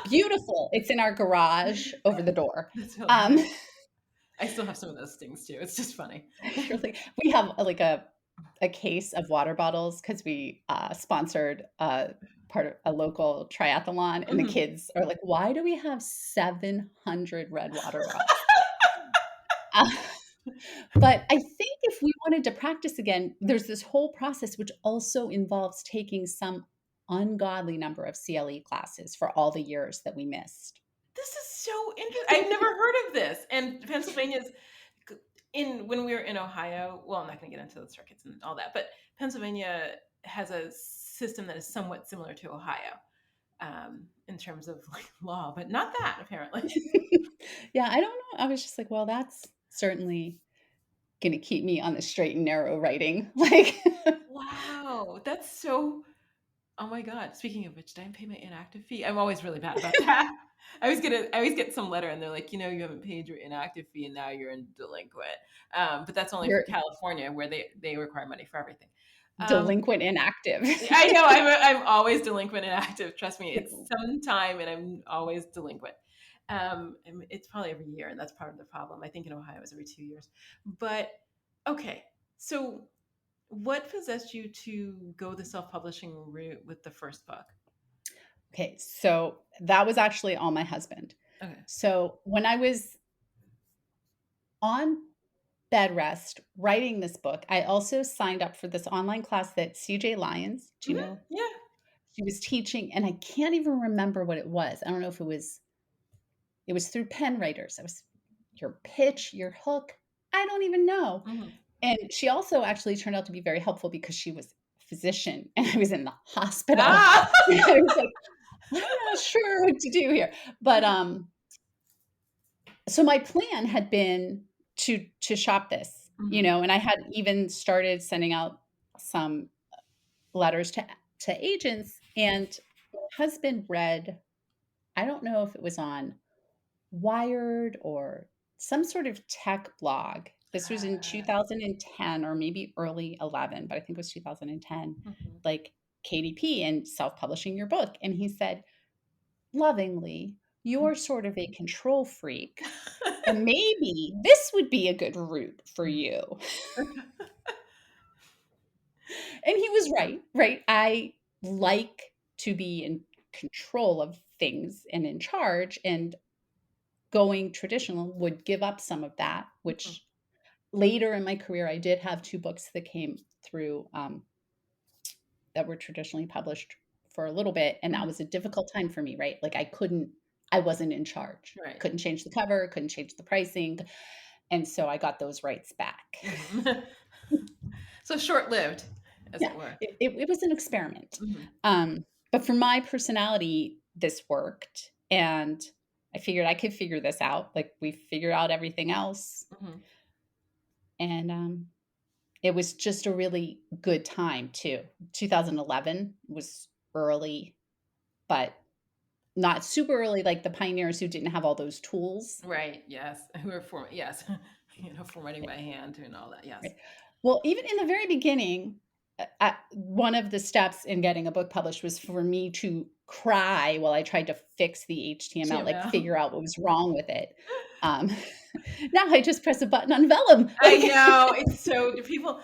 Beautiful. It's in our garage over the door. That's Um hilarious. I still have some of those things too. It's just funny. Really, we have, like, a case of water bottles because we, sponsored, part of a local triathlon, and the Mhm. kids are like, "Why do we have 700 red water bottles?" But I think if we wanted to practice again, there's this whole process which also involves taking some ungodly number of CLE classes for all the years that we missed. This is so interesting. I've never heard of this. And Pennsylvania's in when we were in Ohio. Well, I'm not going to get into the circuits and all that, but Pennsylvania has a system that is somewhat similar to Ohio in terms of like law, but not that apparently. Yeah, I don't know. I was just like, well, that's certainly going to keep me on the straight and narrow writing. Like, Wow, that's so. Oh my God. Speaking of which, did I pay my inactive fee? I'm always really bad about that. I always get some letter and they're like, you haven't paid your inactive fee and now you're in delinquent. But that's only for you're California where they require money for everything. Um, delinquent inactive. I know I'm always delinquent and active. Trust me, it's some time and I'm always delinquent. And it's probably every year, and that's part of the problem. I think in Ohio it's every 2 years. But okay, so what possessed you to go the self-publishing route with the first book? Okay, so that was actually all my husband. Okay. So when I was on bed rest writing this book, I also signed up for this online class that CJ Lyons, do you Mhm. know? Yeah. She was teaching, and I can't even remember what it was. I don't know if it was through pen writers. I was your pitch, your hook. I don't even know. Mhm. And she also actually turned out to be very helpful because she was a physician and I was in the hospital. Ah! And I was like, I'm not sure what to do here. But so my plan had been to shop this, Mhm. and I had even started sending out some letters to agents, and my husband read, I don't know if it was on Wired or some sort of tech blog. This was in Ah, 2010 or maybe early 11, but I think it was 2010, mhm. like KDP and self-publishing your book. And he said, lovingly, you're sort of a control freak. And maybe this would be a good route for you. And he was right, right? I like to be in control of things and in charge, and going traditional would give up some of that, Mhm. which later in my career, I did have 2 books that came through, that were traditionally published for a little bit, and that Mhm. was a difficult time for me, right? Like, I wasn't in charge. Right. Couldn't change the cover, couldn't change the pricing, and so I got those rights back. Mhm. So short-lived, as Yeah, it were. it was an experiment. Mhm. But for my personality, this worked, and I figured I could figure this out, like, we figured out everything else, Mhm. and, it was just a really good time too. 2011 was early, but not super early like the pioneers who didn't have all those tools. Right, yes. Who are yes. Formatting by hand and all that, yes. Right. Well, even in the very beginning, one of the steps in getting a book published was for me to cry while I tried to fix the HTML, like TML. figure out what was wrong with it. Um, now I just press a button on Vellum. I Like, know, it's so do people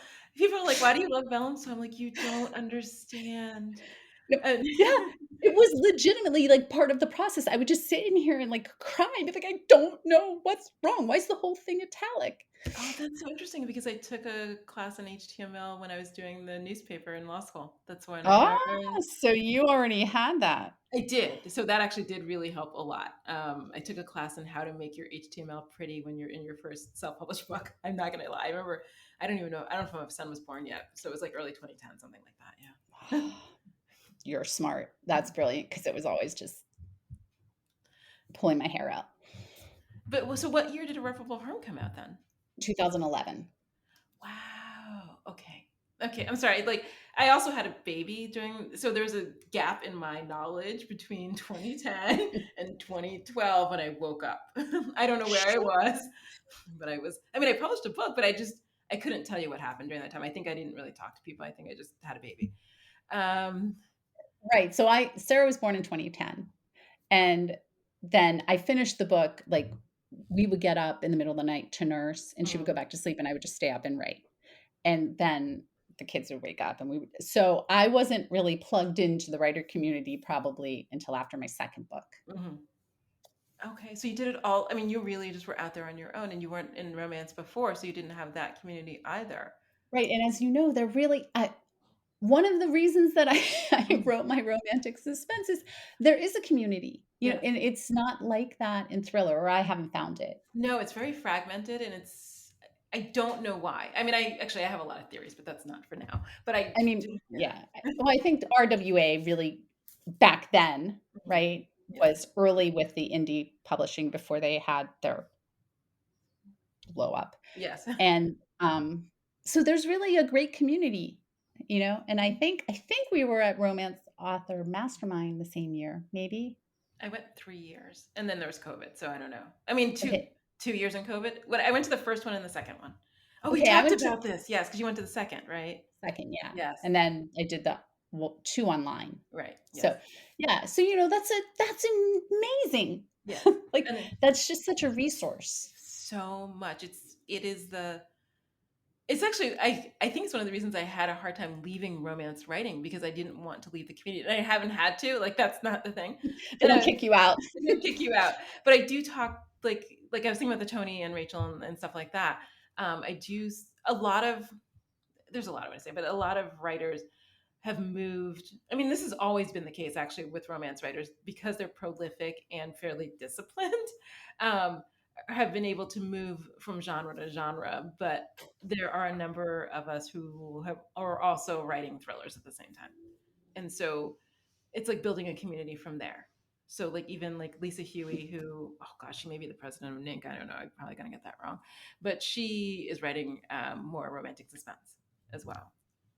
are like, "Why do you love vellum?" So I'm like, "You don't understand." no, Uh, yeah, it was legitimately like part of the process. I would just sit in here and like cry and be like, I don't know what's wrong. Why is the whole thing italic? Oh, that's so interesting because I took a class in HTML when I was doing the newspaper in law school. That's when I Ah, learned. so you already had that. I did. So that actually did really help a lot. I took a class on how to make your HTML pretty when you're in your first self-published book. I'm not gonna lie. I remember. I don't even know. I don't know if my son was born yet. So it was like early 2010, something like that. Yeah. You're smart. That's brilliant because it was always just pulling my hair out. But so what year did Irreparable Harm come out then? 2011. Wow. Okay. Okay. I'm sorry. Like I also had a baby during so there's a gap in my knowledge between 2010 and 2012 when I woke up. I don't know where I Sure. was, but I mean I published a book, but I couldn't tell you what happened during that time. I think I didn't really talk to people. I think I just had a baby. Um Right. So Sarah was born in 2010. And then I finished the book, like, we would get up in the middle of the night to nurse, and she would go mhm, back to sleep, and I would just stay up and write. And then the kids would wake up, and we would so I wasn't really plugged into the writer community probably until after my second book. mhm. Okay, so you did it all. I mean, you really just were out there on your own, and you weren't in romance before, so you didn't have that community either. Right, and as you know, they're really one of the reasons that I I Mhm. wrote my romantic suspense is there is a community, Yes. and it's not like that in thriller, or I haven't found it. No, it's very fragmented, and I don't know why. I mean, I have a lot of theories, but that's not for now. But I I mean, do, yeah. yeah, well, I think RWA really back then, Mhm. right, Yes. was early with the indie publishing before they had their blow up, Yes. and, so there's really a great community, and I think we were at Romance Author Mastermind the same year, maybe? I went 3 years, and then there was COVID, so I don't know. I mean, Okay. 2 years in COVID. What I went to the first one and the second one. Oh, we Okay, I talked went to about this. Yes, because you went to the second, right? second, yeah, Yes. and then I did the well, 2 online. Right. Yes. So, yeah, so, that's amazing. Yes. Like, And that's just such a resource. so much. It's actually I think it's one of the reasons I had a hard time leaving romance writing because I didn't want to leave the community. And I haven't had to. Like that's not the thing. They And don't kick you out. they don't kick you out. But I do talk like I was thinking about the Tony and Rachel and stuff like that. I do a lot of there's a lot of what I say, but a lot of writers have moved. I mean, this has always been the case actually with romance writers because they're prolific and fairly disciplined. Um, have been able to move from genre to genre, but there are a number of us who are also writing thrillers at the same time, and so it's like building a community from there. So like even like Lisa Huey, who oh gosh, she may be the president of Nink. I don't know. I'm probably gonna get that wrong, but she is writing more romantic suspense as well,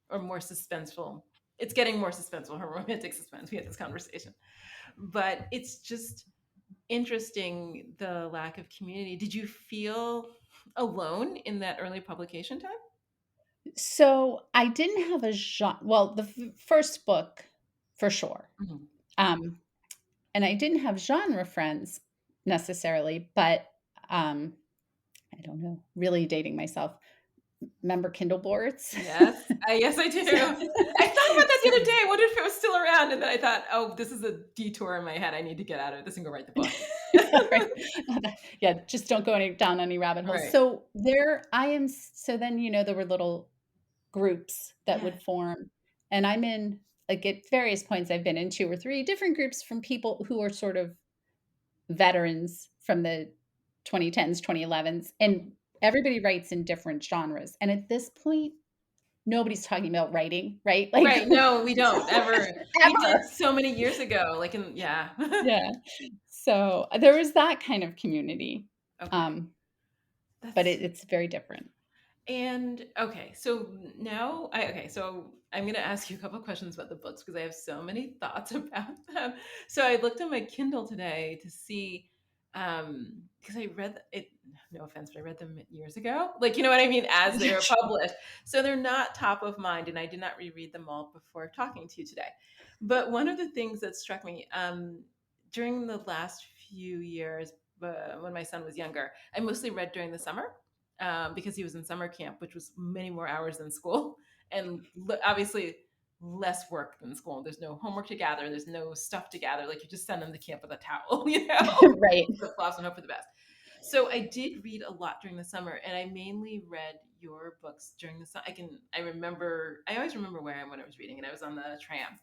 or more suspenseful. It's getting more suspenseful. Her romantic suspense. We had this conversation, but it's just interesting the lack of community. Did you feel alone in that early publication time? So, I didn't have a genre. Well, the first book, for sure, Mhm. um, and I didn't have genre friends necessarily, but, um, I don't know, really dating myself. Remember Kindle boards? Yes, yes, I do. So I thought about that the so other day. I wondered if it was still around, and then I thought, "Oh, this is a detour in my head. I need to get out of this and go write the book." right. Yeah, just don't go down any rabbit holes. Right. So there I am so then, there were little groups that Yeah. would form, and I'm in like, at various points, I've been in 2 or 3 different groups from people who are sort of veterans from the 2010s, 2011s, Mhm. and everybody writes in different genres, and at this point, nobody's talking about writing, right? Like, Right. No, we don't ever. We did ever. so many years ago. Like in yeah. Yeah. So, there was that kind of community, Okay. um, but That's it's very different. And okay, so now so I'm gonna ask you a couple questions about the books because I have so many thoughts about them. So I looked on my Kindle today to see because I read it, no offense, but I read them years ago. Like you know what I mean, as they Yeah, were sure. published. So they're not top of mind, and I did not reread them all before talking to you today. But one of the things that struck me during the last few years, when my son was younger, I mostly read during the summer because he was in summer camp, which was many more hours than school, and obviously less work than school. There's no homework to gather. There's no stuff to gather. Like you just send them to camp with a towel, Right. flip flops and hope for the best. So I did read a lot during the summer, and I mainly read your books during the summer. I remember. I always remember where I when I was reading, and I was on the tram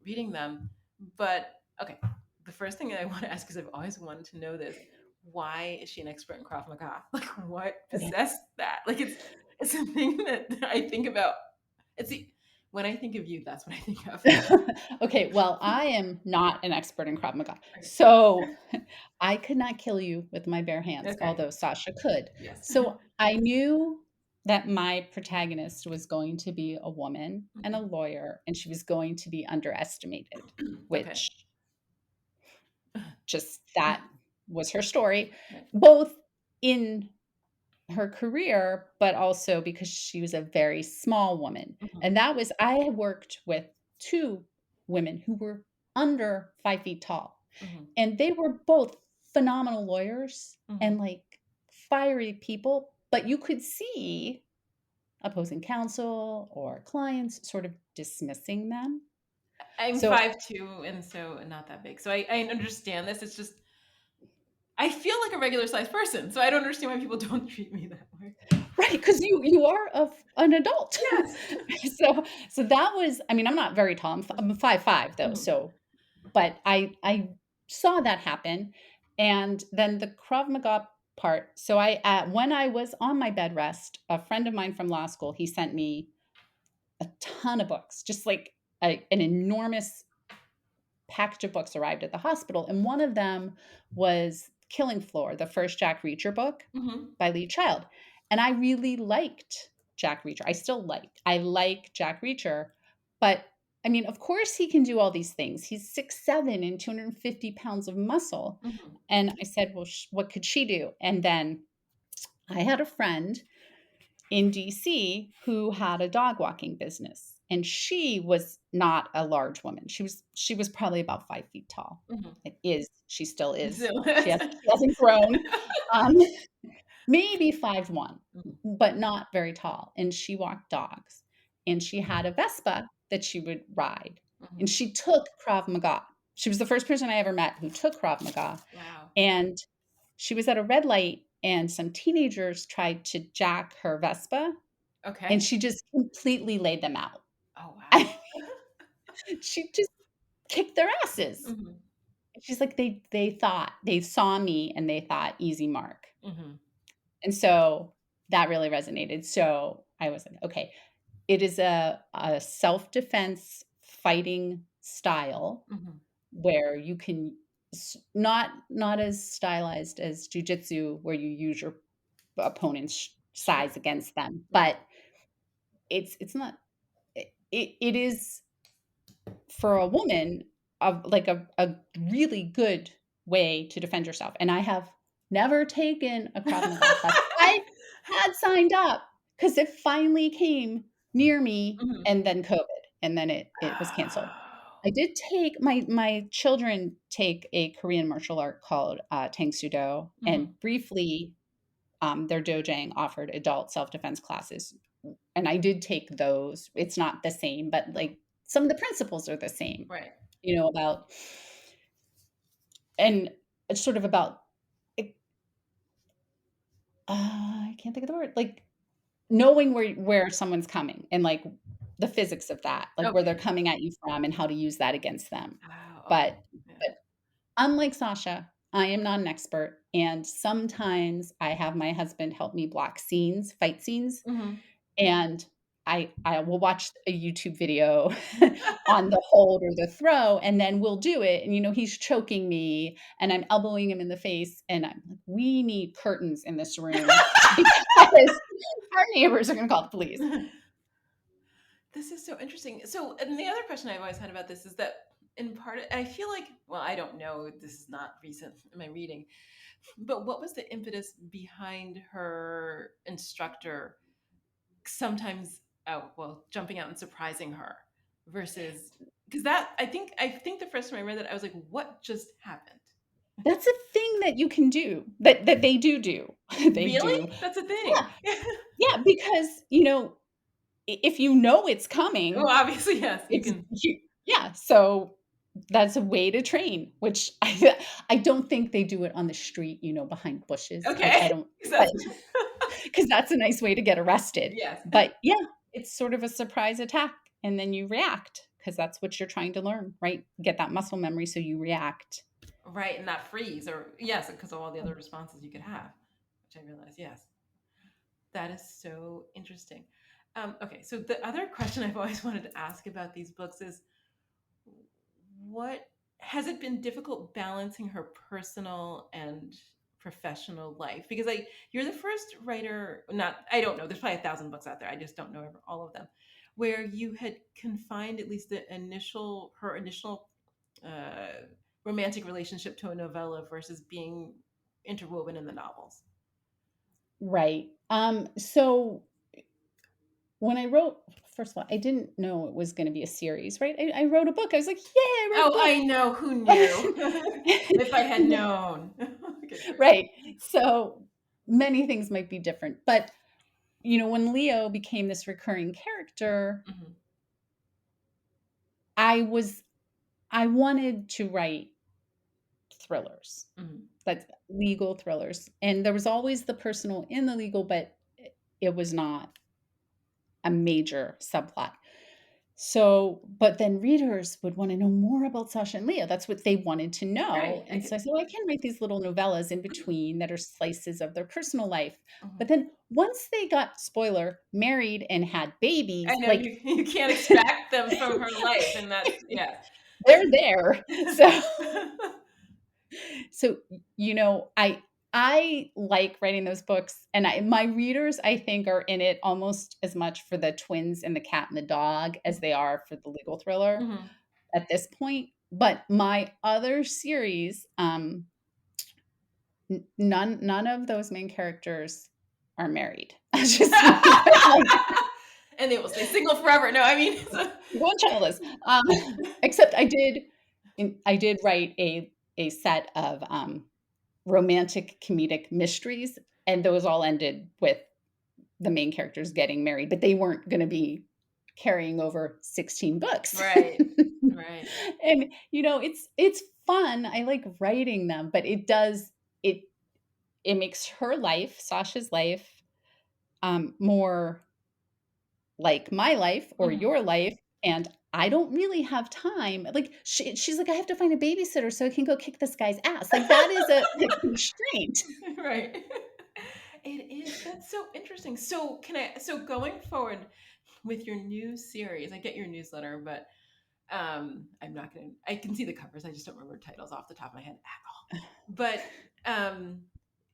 reading them. But okay, the first thing I want to ask is I've always wanted to know this: why is she an expert in Krav Maga? Like, what Okay. possessed that? Like, it's a thing that I think about. It's the, when I think of you, that's what I think of. Okay, well, I am not an expert in Krav Maga, Okay. so I could not kill you with my bare hands, Okay. although Sasha could. Yes. So I knew that my protagonist was going to be a woman and a Mhm. lawyer, and she was going to be underestimated, Okay. which just that was her story, Right. both in her career, but also because she was a very small woman. Mhm. And that was I had worked with 2 women who were under 5 feet tall, Mhm. and they were both phenomenal lawyers Mhm. and, like, fiery people, but you could see opposing counsel or clients sort of dismissing them. I'm So 5'2", and so not that big. So I understand this. It's just I feel like a regular sized person, so I don't understand why people don't treat me that way. Right, because you are an adult. Yes. So that was, I mean, I'm not very tall. I'm 5'5" though, Mhm. so but I saw that happen, and then the Krav Maga part. So when I was on my bed rest, a friend of mine from law school, he sent me a ton of books, just like an enormous package of books arrived at the hospital, and one of them was Killing Floor, the first Jack Reacher book Mhm. by Lee Child. And I really liked Jack Reacher. I like Jack Reacher, but I mean, of course he can do all these things. He's 6'7" and 250 pounds of muscle. Mhm. And I said, well, what could she do? And then I had a friend in DC who had a dog walking business. And she was not a large woman. She was probably about 5 feet tall. Mhm. She still is. So She hasn't grown. Um, maybe 5'1", Mhm. but not very tall. And she walked dogs. And she had a Vespa that she would ride. And Mhm. she took Krav Maga. She was the first person I ever met who took Krav Maga. Wow. And she was at a red light, and some teenagers tried to jack her Vespa, and Okay. she just completely laid them out. Oh wow. She just kicked their asses. Mhm. She's like, they saw me and they thought, easy mark. Mhm. And so that really resonated. So I was like, okay, it is a self-defense fighting style Mhm. where you can not as stylized as jujitsu, where you use your opponent's Sure. size against them, Right. but it's not. It is for a woman of like a really good way to defend yourself. And I have never taken a Krav Maga class. I had signed up because it finally came near me, Mhm. and then COVID, and then it was canceled. Oh. I did take my children take a Korean martial art called Tang Soo Do, and Mhm. briefly their dojang offered adult self-defense classes, and I did take those. It's not the same, but Mhm. like some of the principles are the same, Right. about and it's sort of about like, I can't think of the word, like knowing where someone's coming, and like the physics of that, like where they're Okay. coming at you from and how to use that against them. Wow. Okay. But Yeah. but unlike Sasha, I am not an expert, and sometimes I have my husband help me block scenes, fight scenes, Mhm. and I will watch a YouTube video on the hold or the throw, and then we'll do it, and, he's choking me, and I'm elbowing him in the face, and I'm like, "We need curtains in this room because our neighbors are gonna call the police." This is so interesting. So, and the other question I've always had about this is that in part, I feel like, well, I don't know, this is not recent in my reading, but what was the impetus behind her instructor sometimes, oh, well, jumping out and surprising her versus, because that, I think the first time I read that, I was like, what just happened? That's a thing that you can do, that they do. They Really? do. That's a Yeah, thing. yeah, because, if it's Well, coming, obviously, yes, you it's can. you yeah, so that's a way to train, which I don't think they do it on the street, behind bushes. I Okay. don't, 'Cause but that's, because that's a nice way to get arrested. yes. But yeah, it's sort of a surprise attack, and then you react because that's what you're trying to learn, right? Get that muscle memory so you react. Right, and not freeze, or yes, because of all the other responses you could have, which I realize, yes. That is so interesting. Okay, so the other question I've always wanted to ask about these books is, what has it been difficult balancing her personal and professional life? Because you're the first writer, not, I don't know, there's probably 1,000 books out there. I just don't know all of them, where you had confined at least her initial uh, romantic relationship to a novella versus being interwoven in the novels. Right. So when I wrote, first of all, I didn't know it was going to be a series, right? I wrote a book. I was like, "Yay, I wrote Oh, I a know. Who knew? If I had book." known. Okay, great. Right. So many things might be different, but when Leo became this recurring character, Mhm. I wanted to write thrillers. Mhm. That's legal thrillers. And there was always the personal in the legal, but it was not a major subplot. So, but then readers would want to know more about Sasha and Leah. That's what they wanted to know. Right. And so I said, well, I can write these little novellas in between that are slices of their personal life. But then once they got, spoiler, married and had I babies, know like you can't extract them from her life, and that's yeah. they're there. So, you know, I like writing those books, and my readers, I think, are in it almost as much for the twins and the cat and the dog as they are for the legal thriller Mhm. at this point. But my other series, none of those main characters are married. Just And they will stay single forever. No, I mean, one childless. Except I did write a set of romantic comedic mysteries, and those all ended with the main characters getting married, but they weren't going to be carrying over 16 books. right, right. And you know, it's fun. I like writing them, but it it makes her life, Sasha's life, more like my life or Mhm. your life. And I don't really have time. Like she's like, I have to find a babysitter so I can go kick this guy's ass. Like that is a constraint. Right. It is. That's so interesting. So so going forward with your new series, I get your newsletter, but I'm not gonna I can see the covers, I just don't remember titles off the top of my head at all. But um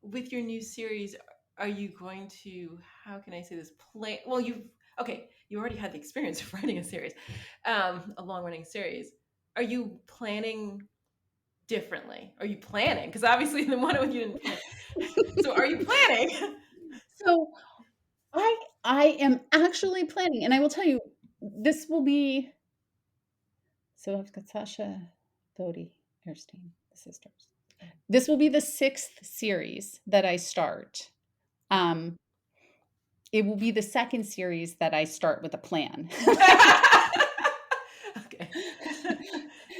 with your new series, are you going to, how can I say this, play, well, you already had the experience of writing a series, a long running series. Are you planning differently? Are you planning? Because obviously the one with you didn't plan. So are you planning? So I am actually planning, and I will tell you, this will be so I've got Sasha, Bodhi, Erstein, the sisters. This will be the 6th series that I start. Um, it will be the 2nd series that I start with a plan. Okay.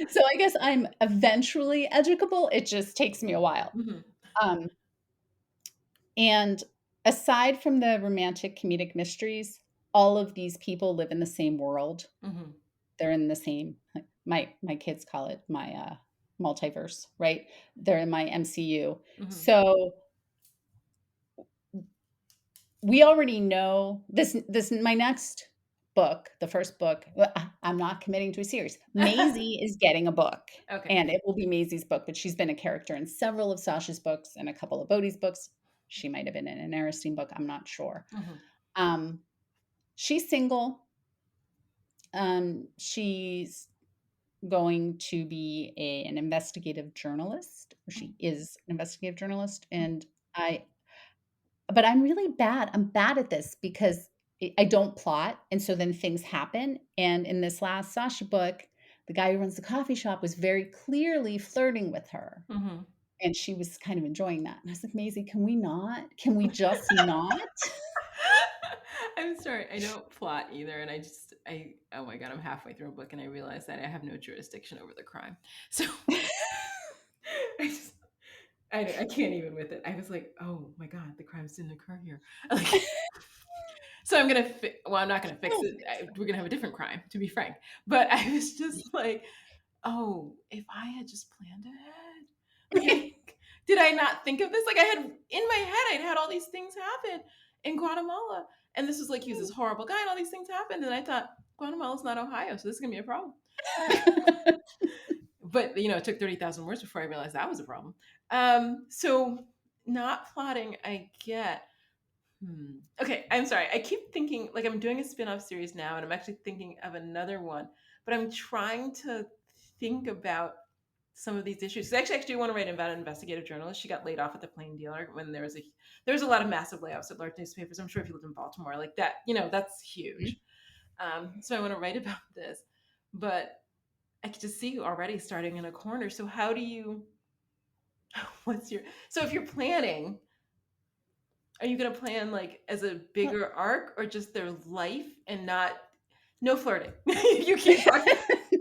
So I guess I'm eventually educable. It just takes me a while. Mhm. Um, and aside from the romantic comedic mysteries, all of these people live in the same world. Mhm. They're in the same, like, my kids call it my multiverse, right? They're in my MCU. Mhm. So we already know this my next book, the first book. I'm not committing to a series. Maisie is getting a book, Okay. and it will be Maisie's book, but she's been a character in several of Sasha's books and a couple of Bodhi's books. She might have been in an Aristine book. I'm not sure. Mhm. Um, she's single. She's going to be an investigative journalist, or she is an investigative journalist, and I but I'm really bad. I'm bad at this because I don't plot, and so then things happen. And in this last Sasha book, the guy who runs the coffee shop was very clearly flirting with her, Mhm. and she was kind of enjoying that. And I was like, Maisie, can we not? Can we just not? I'm sorry, I don't plot either, and oh my god, I'm halfway through a book and I realize that I have no jurisdiction over the crime. So I just, I can't even with it. I was like, oh my god, the crimes didn't occur here. Like, so I'm gonna, well, I'm not gonna fix Oh, it. We're gonna have a different crime, to be frank. But I was just like, oh, if I had just planned ahead, like, did I not think of this? Like, I had in my head, I'd had all these things happen in Guatemala, and this was like, he was this horrible guy, and all these things happened, and I thought Guatemala's not Ohio, so this is gonna be a problem. But it took 30,000 words before I realized that was a problem. So not plotting, I get. Okay, I'm sorry. I keep thinking, like, I'm doing a spin-off series now, and I'm actually thinking of another one, but I'm trying to think about some of these issues. 'Cause I actually do want to write about an investigative journalist. She got laid off at the Plain Dealer when there was a lot of massive layoffs at large newspapers. I'm sure if you live in Baltimore, like that, that's huge. So I want to write about this, but I could just see you already starting in a corner. So how do you? So if you're planning, are you going to plan like as a Well, bigger arc or just their life and not no flirting? You can't talk.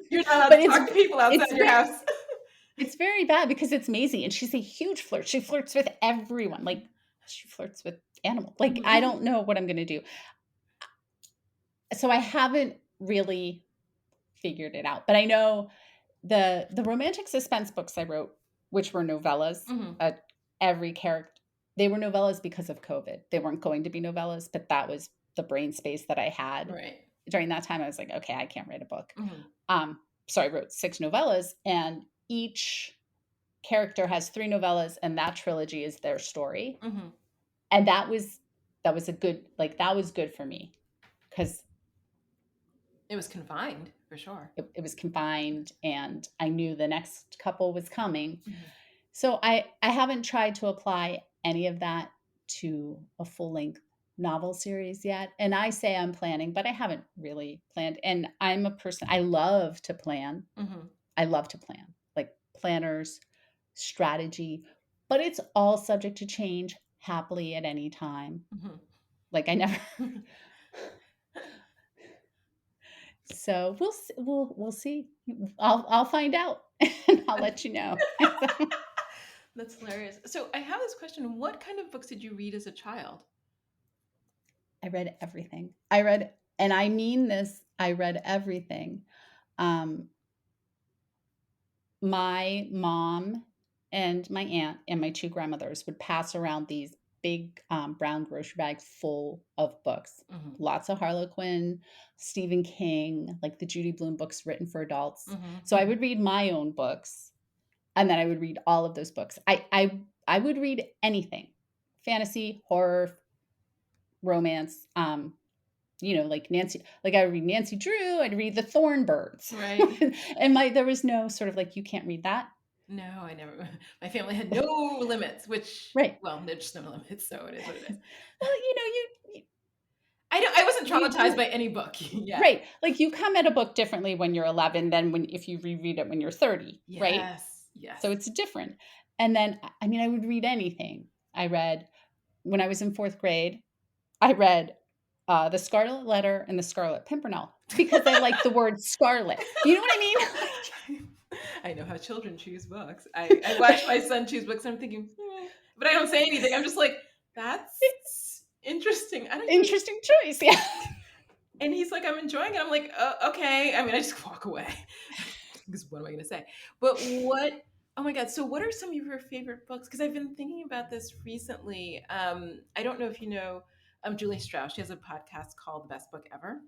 You're not allowed but to talk to people outside it's your house. It's very bad because it's Maisie, and she's a huge flirt. She flirts with everyone. Like, she flirts with animals. Like, I don't know what I'm gonna do. So I haven't really figured it out, but I know the romantic suspense books I wrote, which were novellas, Hmm. every character, they were novellas because of COVID. They weren't going to be novellas, but that was the brain space that I had Right. during that time. I was like, okay, I can't write a book. Hmm. So I wrote 6 novellas, and each character has 3 novellas, and that trilogy is their story. Hmm. And that was a good, like, that was good for me because It was confined for sure. it was confined, and I knew the next couple was coming. Hmm. So I haven't tried to apply any of that to a full length novel series yet. And I say I'm planning, but I haven't really planned. And I'm a person, I love to plan. Hmm. I love to plan, like planners, strategy, but it's all subject to change happily at any time. Like, I never. So we'll see. I'll find out and I'll let you know. That's hilarious. So I have this question. What kind of books did you read as a child? I read everything. I read, and I mean this, I read everything. Um, my mom and my aunt and my 2 grandmothers would pass around these big brown grocery bags full of books. Hmm. Lots of Harlequin, Stephen King, like the Judy Blume books written for adults. Hmm. So I would read my own books, and then I would read all of those books. I would read anything, fantasy, horror, romance. Like I would read Nancy Drew, I'd read The Thornbirds. Right. And there was no sort of like, you can't read that. No, I never. My family had no limits, which, Right. well, there's just no limits, so it is what it is. Well, I wasn't you traumatized come, by any book yet. right. Like, you come at a book differently when you're 11 than if you reread it when you're 30, right? Yes, yes. So it's different. And then, I mean, I would read anything. I read, when I was in 4th grade, I read The Scarlet Letter and The Scarlet Pimpernel because I like the word scarlet. You know what I mean? I know how children choose books. I watch my son choose books, and I'm thinking, but I don't say anything. I'm just like, that's interesting. I don't even. Interesting choice. Yeah. And he's like, I'm enjoying it. I'm like, okay. I mean, I just walk away because what am I going to say? But what? Oh my God. So, what are some of your favorite books? Because I've been thinking about this recently. I don't know if you know Julie Strauss. She has a podcast called The Best Book Ever.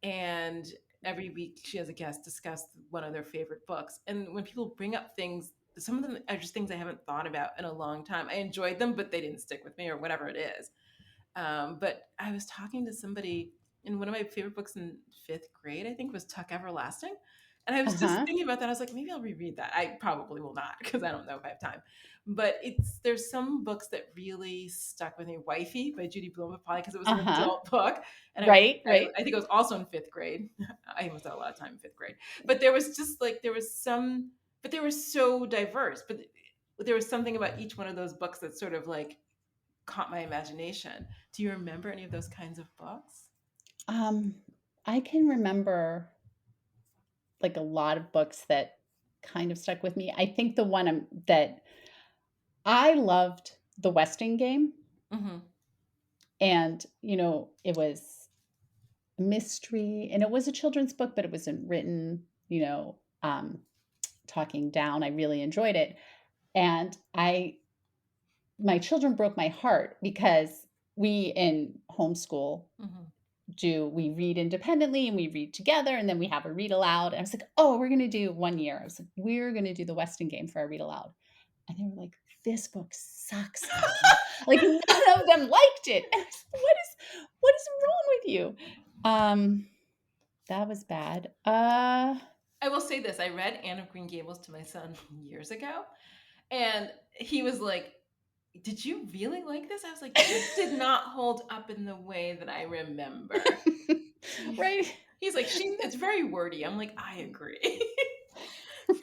And every week she has a guest discuss one of their favorite books. And when people bring up things, some of them are just things I haven't thought about in a long time. I enjoyed them, but they didn't stick with me or whatever it is. But I was talking to somebody, and one of my favorite books in 5th grade, I think, was Tuck Everlasting. And I was just Uh-huh. thinking about that. I was like, maybe I'll reread that. I probably will not because I don't know if I have time. But there's some books that really stuck with me. Wifey by Judy Blume, probably because it was an Uh-huh. adult book, and Right, right. I think it was also in 5th grade. I almost had a lot of time in 5th grade, but there was just like there was some, but they were so diverse. But there was something about each one of those books that sort of like caught my imagination. Do you remember any of those kinds of books? Um, I can remember like a lot of books that kind of stuck with me. I think the one that I loved, The Westing Game, Mm-hmm. and it was a mystery, and it was a children's book, but it wasn't written, talking down. I really enjoyed it, and I my children broke my heart because we in homeschool Mm-hmm. we read independently and we read together, and then we have a read aloud. And I was like, oh, we're going to do one year. I was like, we're going to do the Weston Game for our read aloud. And they were like, this book sucks, Mom. Like, none of them liked it. And I was like, what is wrong with you? That was bad. I will say this: I read Anne of Green Gables to my son years ago, and he was like, "Did you really like this?" I was like, "This did not hold up in the way that I remember." Right. He's like, "It's very wordy." I'm like, "I agree."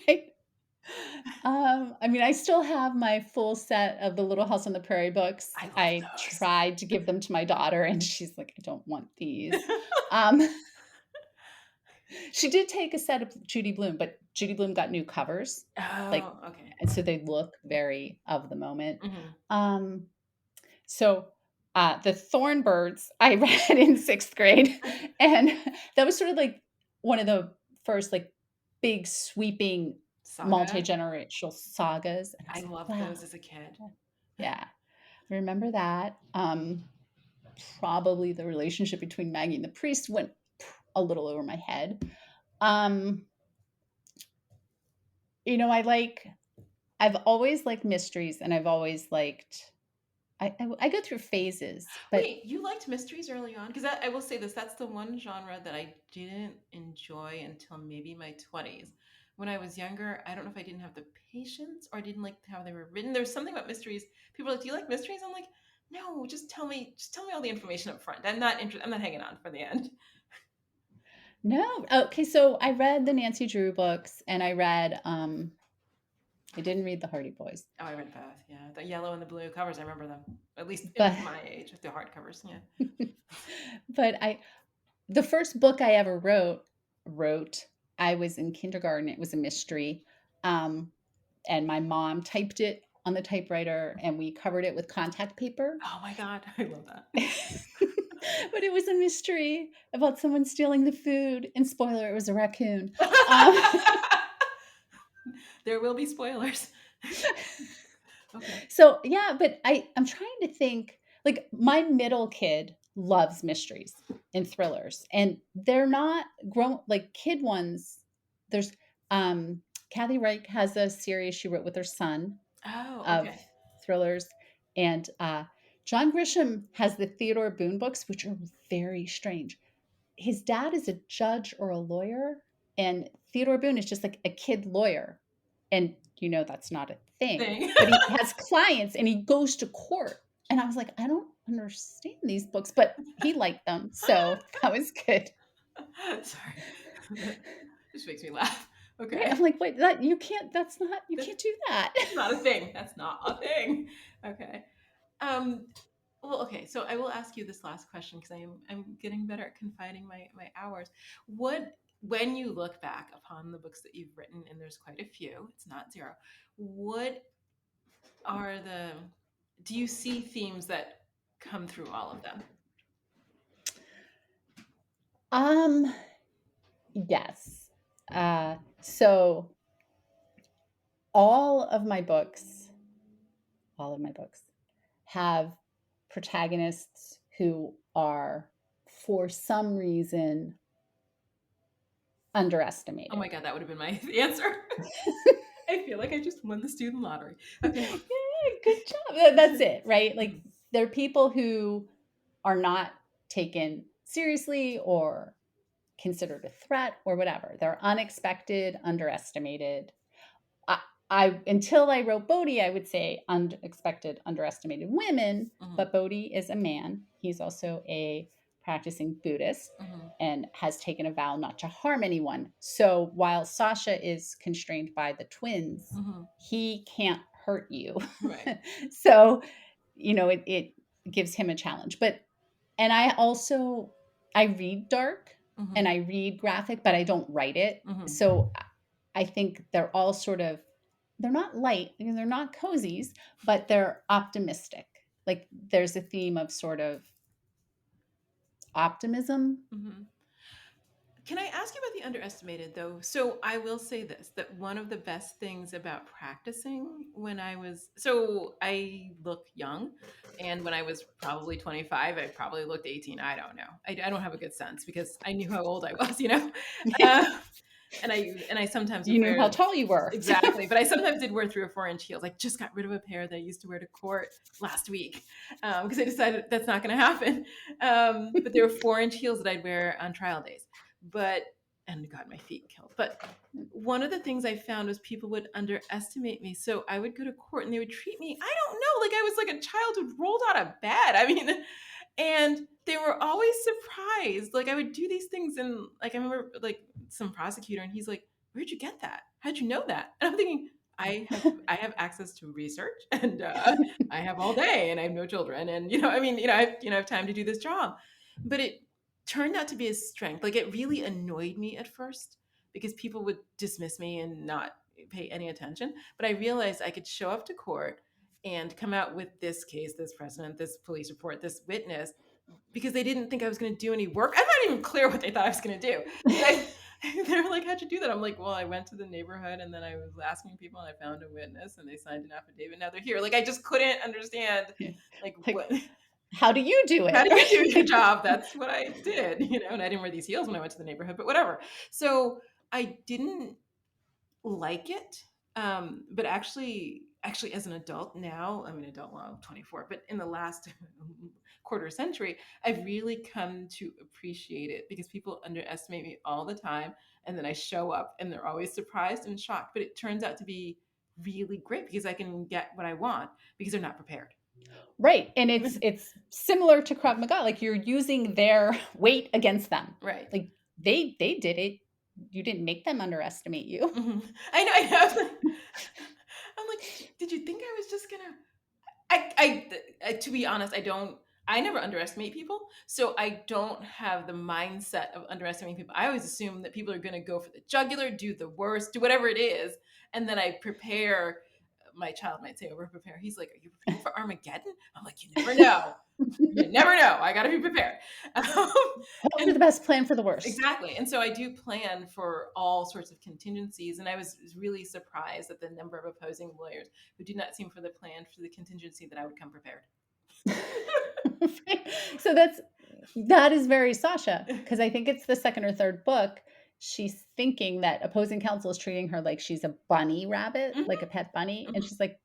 Right. I mean, I still have my full set of the Little House on the Prairie books. I love I those. tried to give them to my daughter, and she's like, I don't want these. Um, she did take a set of Judy Blume, but Judy Blume got new covers, like, Oh, okay. and so they look very of the moment. Hmm. Um, so, the Thornbirds I read in 6th grade, and that was sort of like one of the first, like, big sweeping Saga. multi-generational sagas, and I I was like, loved "Wow." those as a kid. Yeah, I remember that. Probably the relationship between Maggie and the priest went a little over my head. Um, you know, I've always liked mysteries, and I've always liked I go through phases, but Wait, you liked mysteries early on? Because I will say this, that's the one genre that I didn't enjoy until maybe my 20s. When I was younger, I don't know if I didn't have the patience or I didn't like how they were written. There's something about mysteries. People are like, "Do you like mysteries?" I'm like, "No, just tell me all the information up front. I'm not hanging on for the end." no. Okay, so I read the Nancy Drew books, and I didn't read the Hardy Boys, Oh, I read both. Yeah, the yellow and the blue covers, I remember them. At least but in my age with the hard covers. Yeah. but I the first book I ever wrote, I was in kindergarten. It was a mystery, um, and my mom typed it on the typewriter, and we covered it with contact paper. Oh my God, I love that. But it was a mystery about someone stealing the food, and spoiler, it was a raccoon. Um, There will be spoilers. Okay. so yeah, but I'm trying to think. Like my middle kid loves mysteries and thrillers, and they're not grown like kid ones. There's Kathy Reich has a series she wrote with her son Oh, of okay. thrillers, and John Grisham has the Theodore Boone books, which are very strange. His dad is a judge or a lawyer, and Theodore Boone is just like a kid lawyer. And that's not a thing. Thing. But he has clients and he goes to court. And I was like, I don't understand these books, but he liked them. So that was good. Sorry. That just makes me laugh. Right. I'm Okay. like, wait, that you That's can't do that. not a thing. That's not a thing. Okay. Um, well, okay. So I will ask you this last question because I'm getting better at confiding my hours. What When you look back upon the books that you've written, and there's quite a few, it's not zero. What are the Do you see themes that come through all of them? Um, yes. So all of my books, all of my books have protagonists who are, for some reason, Oh my underestimated. God, that would have been my answer. I feel like I just won the student lottery. Okay. Yeah, good job. That's it, right? Like they're people who are not taken seriously or considered a threat or whatever. They're unexpected, underestimated. I, I until I wrote Bodhi, I would say unexpected, underestimated women, Hmm. but Bodhi is a man. He's also a practicing Buddhist Hmm. and has taken a vow not to harm anyone. So while Sasha is constrained by the twins, Hmm. he can't hurt you. Right. So, it gives him a challenge. But and I read dark and Hmm. I read graphic, but I don't write it. Hmm. So I think they're all sort of they're not light because they're not cozies, but they're optimistic. Like there's a theme of sort of optimism. Hmm. Can I ask you about the underestimated though? So I will say this, that one of the best things about practicing so I look young, and when I was probably 25, I probably looked 18. I don't know. I don't have a good sense because I knew how old I was, you know? Uh, and I sometimes would You knew how wear. tall you were. Exactly, but I sometimes did wear 3 or 4 inch heels. I just got rid of a pair that I used to wear to court last week because I decided that's not going to happen. But there were 4 inch heels that I'd wear on trial days, but and got my feet killed. But one of the things I found was people would underestimate me. So I would go to court and they would treat me, I don't know, like I was like a child who rolled out of bed. I mean, and they were always surprised. Like I would do these things, and like I remember like some prosecutor, and he's like, "Where'd you get that? How'd you know that?" And I'm thinking, I have access to research, and I have all day, and I have no children, and I mean, I have time to do this job, but it turned out to be a strength. Like it really annoyed me at first because people would dismiss me and not pay any attention. But I realized I could show up to court and come out with this case, this precedent, this police report, this witness, because they didn't think I was going to do any work. I'm not even clear what they thought I was going to do. They were like, "How'd you do that?" I'm like, "Well, I went to the neighborhood and then I was asking people and I found a witness and they signed an affidavit. Now they're here." Like, I just couldn't understand, like, Like, what, how do you do how it? do you do your job? That's what I did, and I didn't wear these heels when I went to the neighborhood, but whatever. So I didn't like it. But actually, as an adult now, I'm an adult, well, I'm 24, but in the last quarter century, I've really come to appreciate it because people underestimate me all the time. And then I show up and they're always surprised and shocked. But it turns out to be really great because I can get what I want because they're not prepared. Right. And it's similar to Krav Maga. Like, you're using their weight against them. Right. Like, they did it. You didn't make them underestimate you. Mm-hmm. I know. I know. I'm like, did you think I was just gonna? To be honest, I never underestimate people, so I don't have the mindset of underestimating people. I always assume that people are going to go for the jugular, do the worst, do whatever it is, and then I prepare. My child might say over prepare. He's like, "Are you preparing for Armageddon?" I'm like, "You never know. You never know. I got to be prepared." Hope for And the best, plan for the worst. exactly. And so I do plan for all sorts of contingencies. And I was really surprised at the number of opposing lawyers who did not seem for the plan for the contingency that I would come prepared. So that is very Sasha, because I think it's the second or third book. She's thinking that opposing counsel is treating her like she's a bunny rabbit, Mm-hmm, like a pet bunny. And mm-hmm. she's like,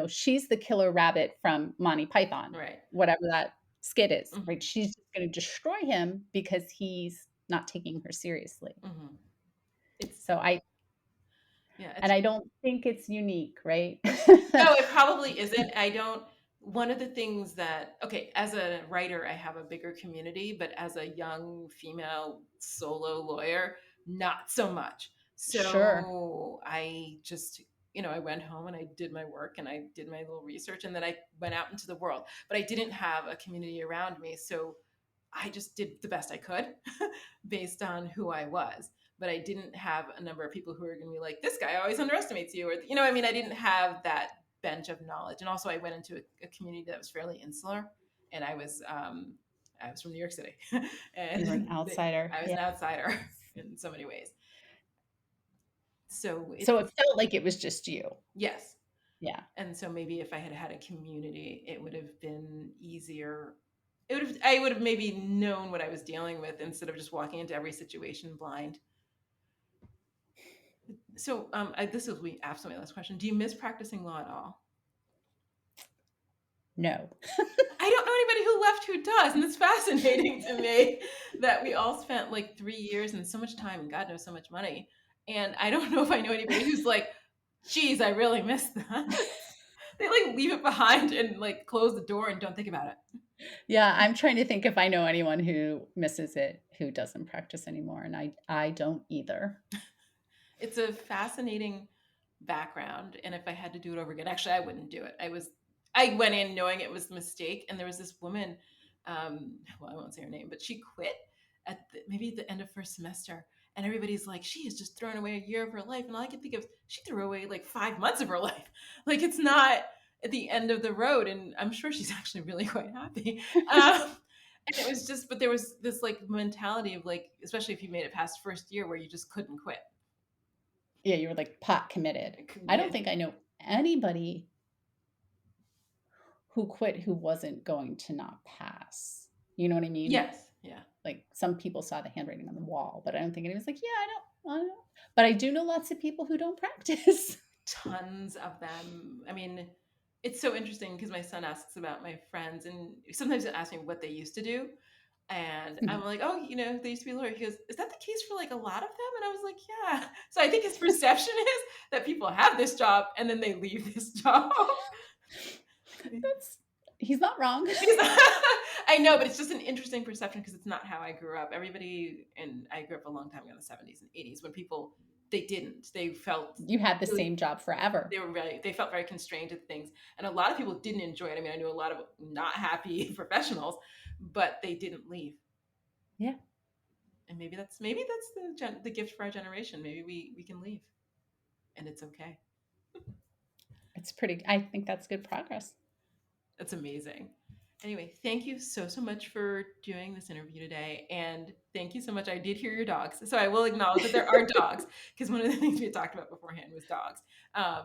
she's the killer rabbit from Monty Python, Right. whatever that skit is, Mm-hmm, right? She's just going to destroy him because he's not taking her seriously. mm-hmm. It's So yeah. and I don't think it's unique, right? No, it probably isn't. I don't. One of the things that, okay, as a writer, I have a bigger community, but as a young female solo lawyer, not so much. Sure. So I just, I went home and I did my work and I did my little research and then I went out into the world. But I didn't have a community around me. So I just did the best I could based on who I was. But I didn't have a number of people who were going to be like, "This guy always underestimates you," or I mean, I didn't have that bench of knowledge. And also, I went into a community that was fairly insular, and I was from New York City, You were an and outsider. I was Yeah. an outsider in so many ways. So So it felt like it was just you. yes, Yeah. and so maybe if I had had a community, it would have been easier. I would have maybe known what I was dealing with instead of just walking into every situation blind. So, this is absolutely last question. Do you miss practicing law at all? No. I don't know anybody who left who does, and it's fascinating to me that we all spent like 3 years and so much time, and God knows so much money. And I don't know if I know anybody who's like, "Geez, I really miss that." They like leave it behind and like close the door and don't think about it. Yeah, I'm trying to think if I know anyone who misses it, who doesn't practice anymore, and I don't either. It's a fascinating background, and if I had to do it over again, actually, I wouldn't do it. I went in knowing it was a mistake, and there was this woman. Well, I won't say her name, but she quit maybe at the end of first semester, and everybody's like, "She has just thrown away a year of her life," and all I can think of, she threw away like 5 months of her life. Like, it's not at the end of the road, and I'm sure she's actually really quite happy. And it was just, but there was this like mentality of like, especially if you made it past first year, where you just couldn't quit. Yeah, you were like pot committed. I don't Committed. think I know anybody who quit who wasn't going to not pass. You know what I mean? Yes. Yeah. Like, some people saw the handwriting on the wall, but I don't think anyone's like, yeah, I don't. But I do know lots of people who don't practice. Tons of them. I mean, it's so interesting because my son asks about my friends, and sometimes he'll ask me what they used to do. And I'm like, "Oh, they used to be a lawyer." He goes, "Is that the case for like a lot of them?" And I was like, "Yeah." So I think his perception is that people have this job and then they leave this job. He's not wrong. I know, but it's just an interesting perception because it's not how I grew up. Everybody, and I grew up a long time ago in the 70s and 80s when people, they felt You had the really, same job forever. they felt very constrained to things. And a lot of people didn't enjoy it. I mean, I knew a lot of not happy professionals, but they didn't leave. Yeah. And maybe that's the gift for our generation. Maybe we can leave, and it's okay. I think that's good progress. That's amazing. Anyway, thank you so much for doing this interview today, and thank you so much. I did hear your dogs, so I will acknowledge that there are dogs, because one of the things we had talked about beforehand was dogs.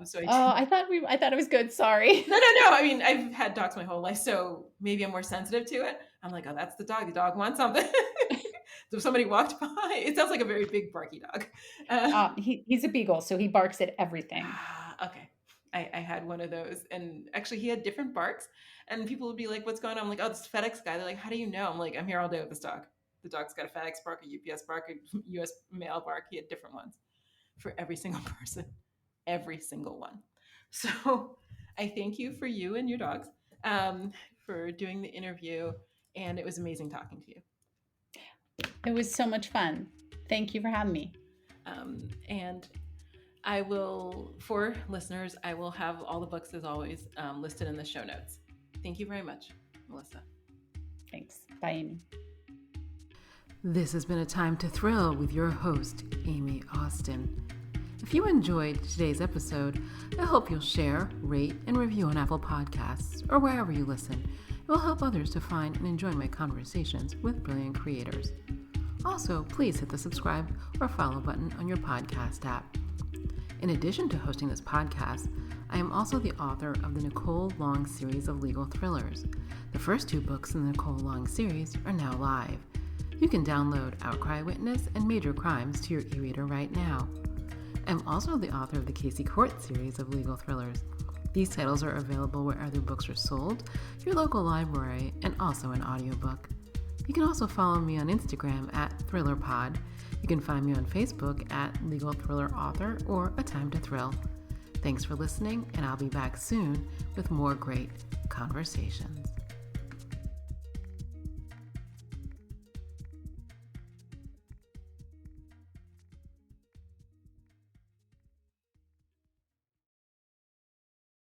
So I did. Oh, I thought it was good. Sorry. No. I mean, I've had dogs my whole life, so maybe I'm more sensitive to it. I'm like, oh, that's the dog. The dog wants something. So if somebody walked by, it sounds like a very big barky dog. He's a beagle, so he barks at everything. Okay. I had one of those, and actually he had different barks, and people would be like, what's going on? I'm like, oh, this FedEx guy. They're like, how do you know? I'm like, I'm here all day with this dog. The dog's got a FedEx bark, a UPS bark, a US mail bark. He had different ones for every single person, every single one. So I thank you for you and your dogs, for doing the interview, and it was amazing talking to you. It was so much fun. Thank you for having me. And I will, for listeners, I will have all the books as always listed in the show notes. Thank you very much, Melissa. Thanks. Bye, Amy. This has been A Time to Thrill with your host, Amy Austin. If you enjoyed today's episode, I hope you'll share, rate, and review on Apple Podcasts or wherever you listen. It will help others to find and enjoy my conversations with brilliant creators. Also, please hit the subscribe or follow button on your podcast app. In addition to hosting this podcast, I am also the author of the Nicole Long series of legal thrillers. The first 2 books in the Nicole Long series are now live. You can download Outcry Witness and Major Crimes to your e-reader right now. I'm also the author of the Casey Court series of legal thrillers. These titles are available wherever books are sold, your local library, and also an audiobook. You can also follow me on Instagram at ThrillerPod. You can find me on Facebook at Legal Thriller Author or A Time to Thrill. Thanks for listening, and I'll be back soon with more great conversations.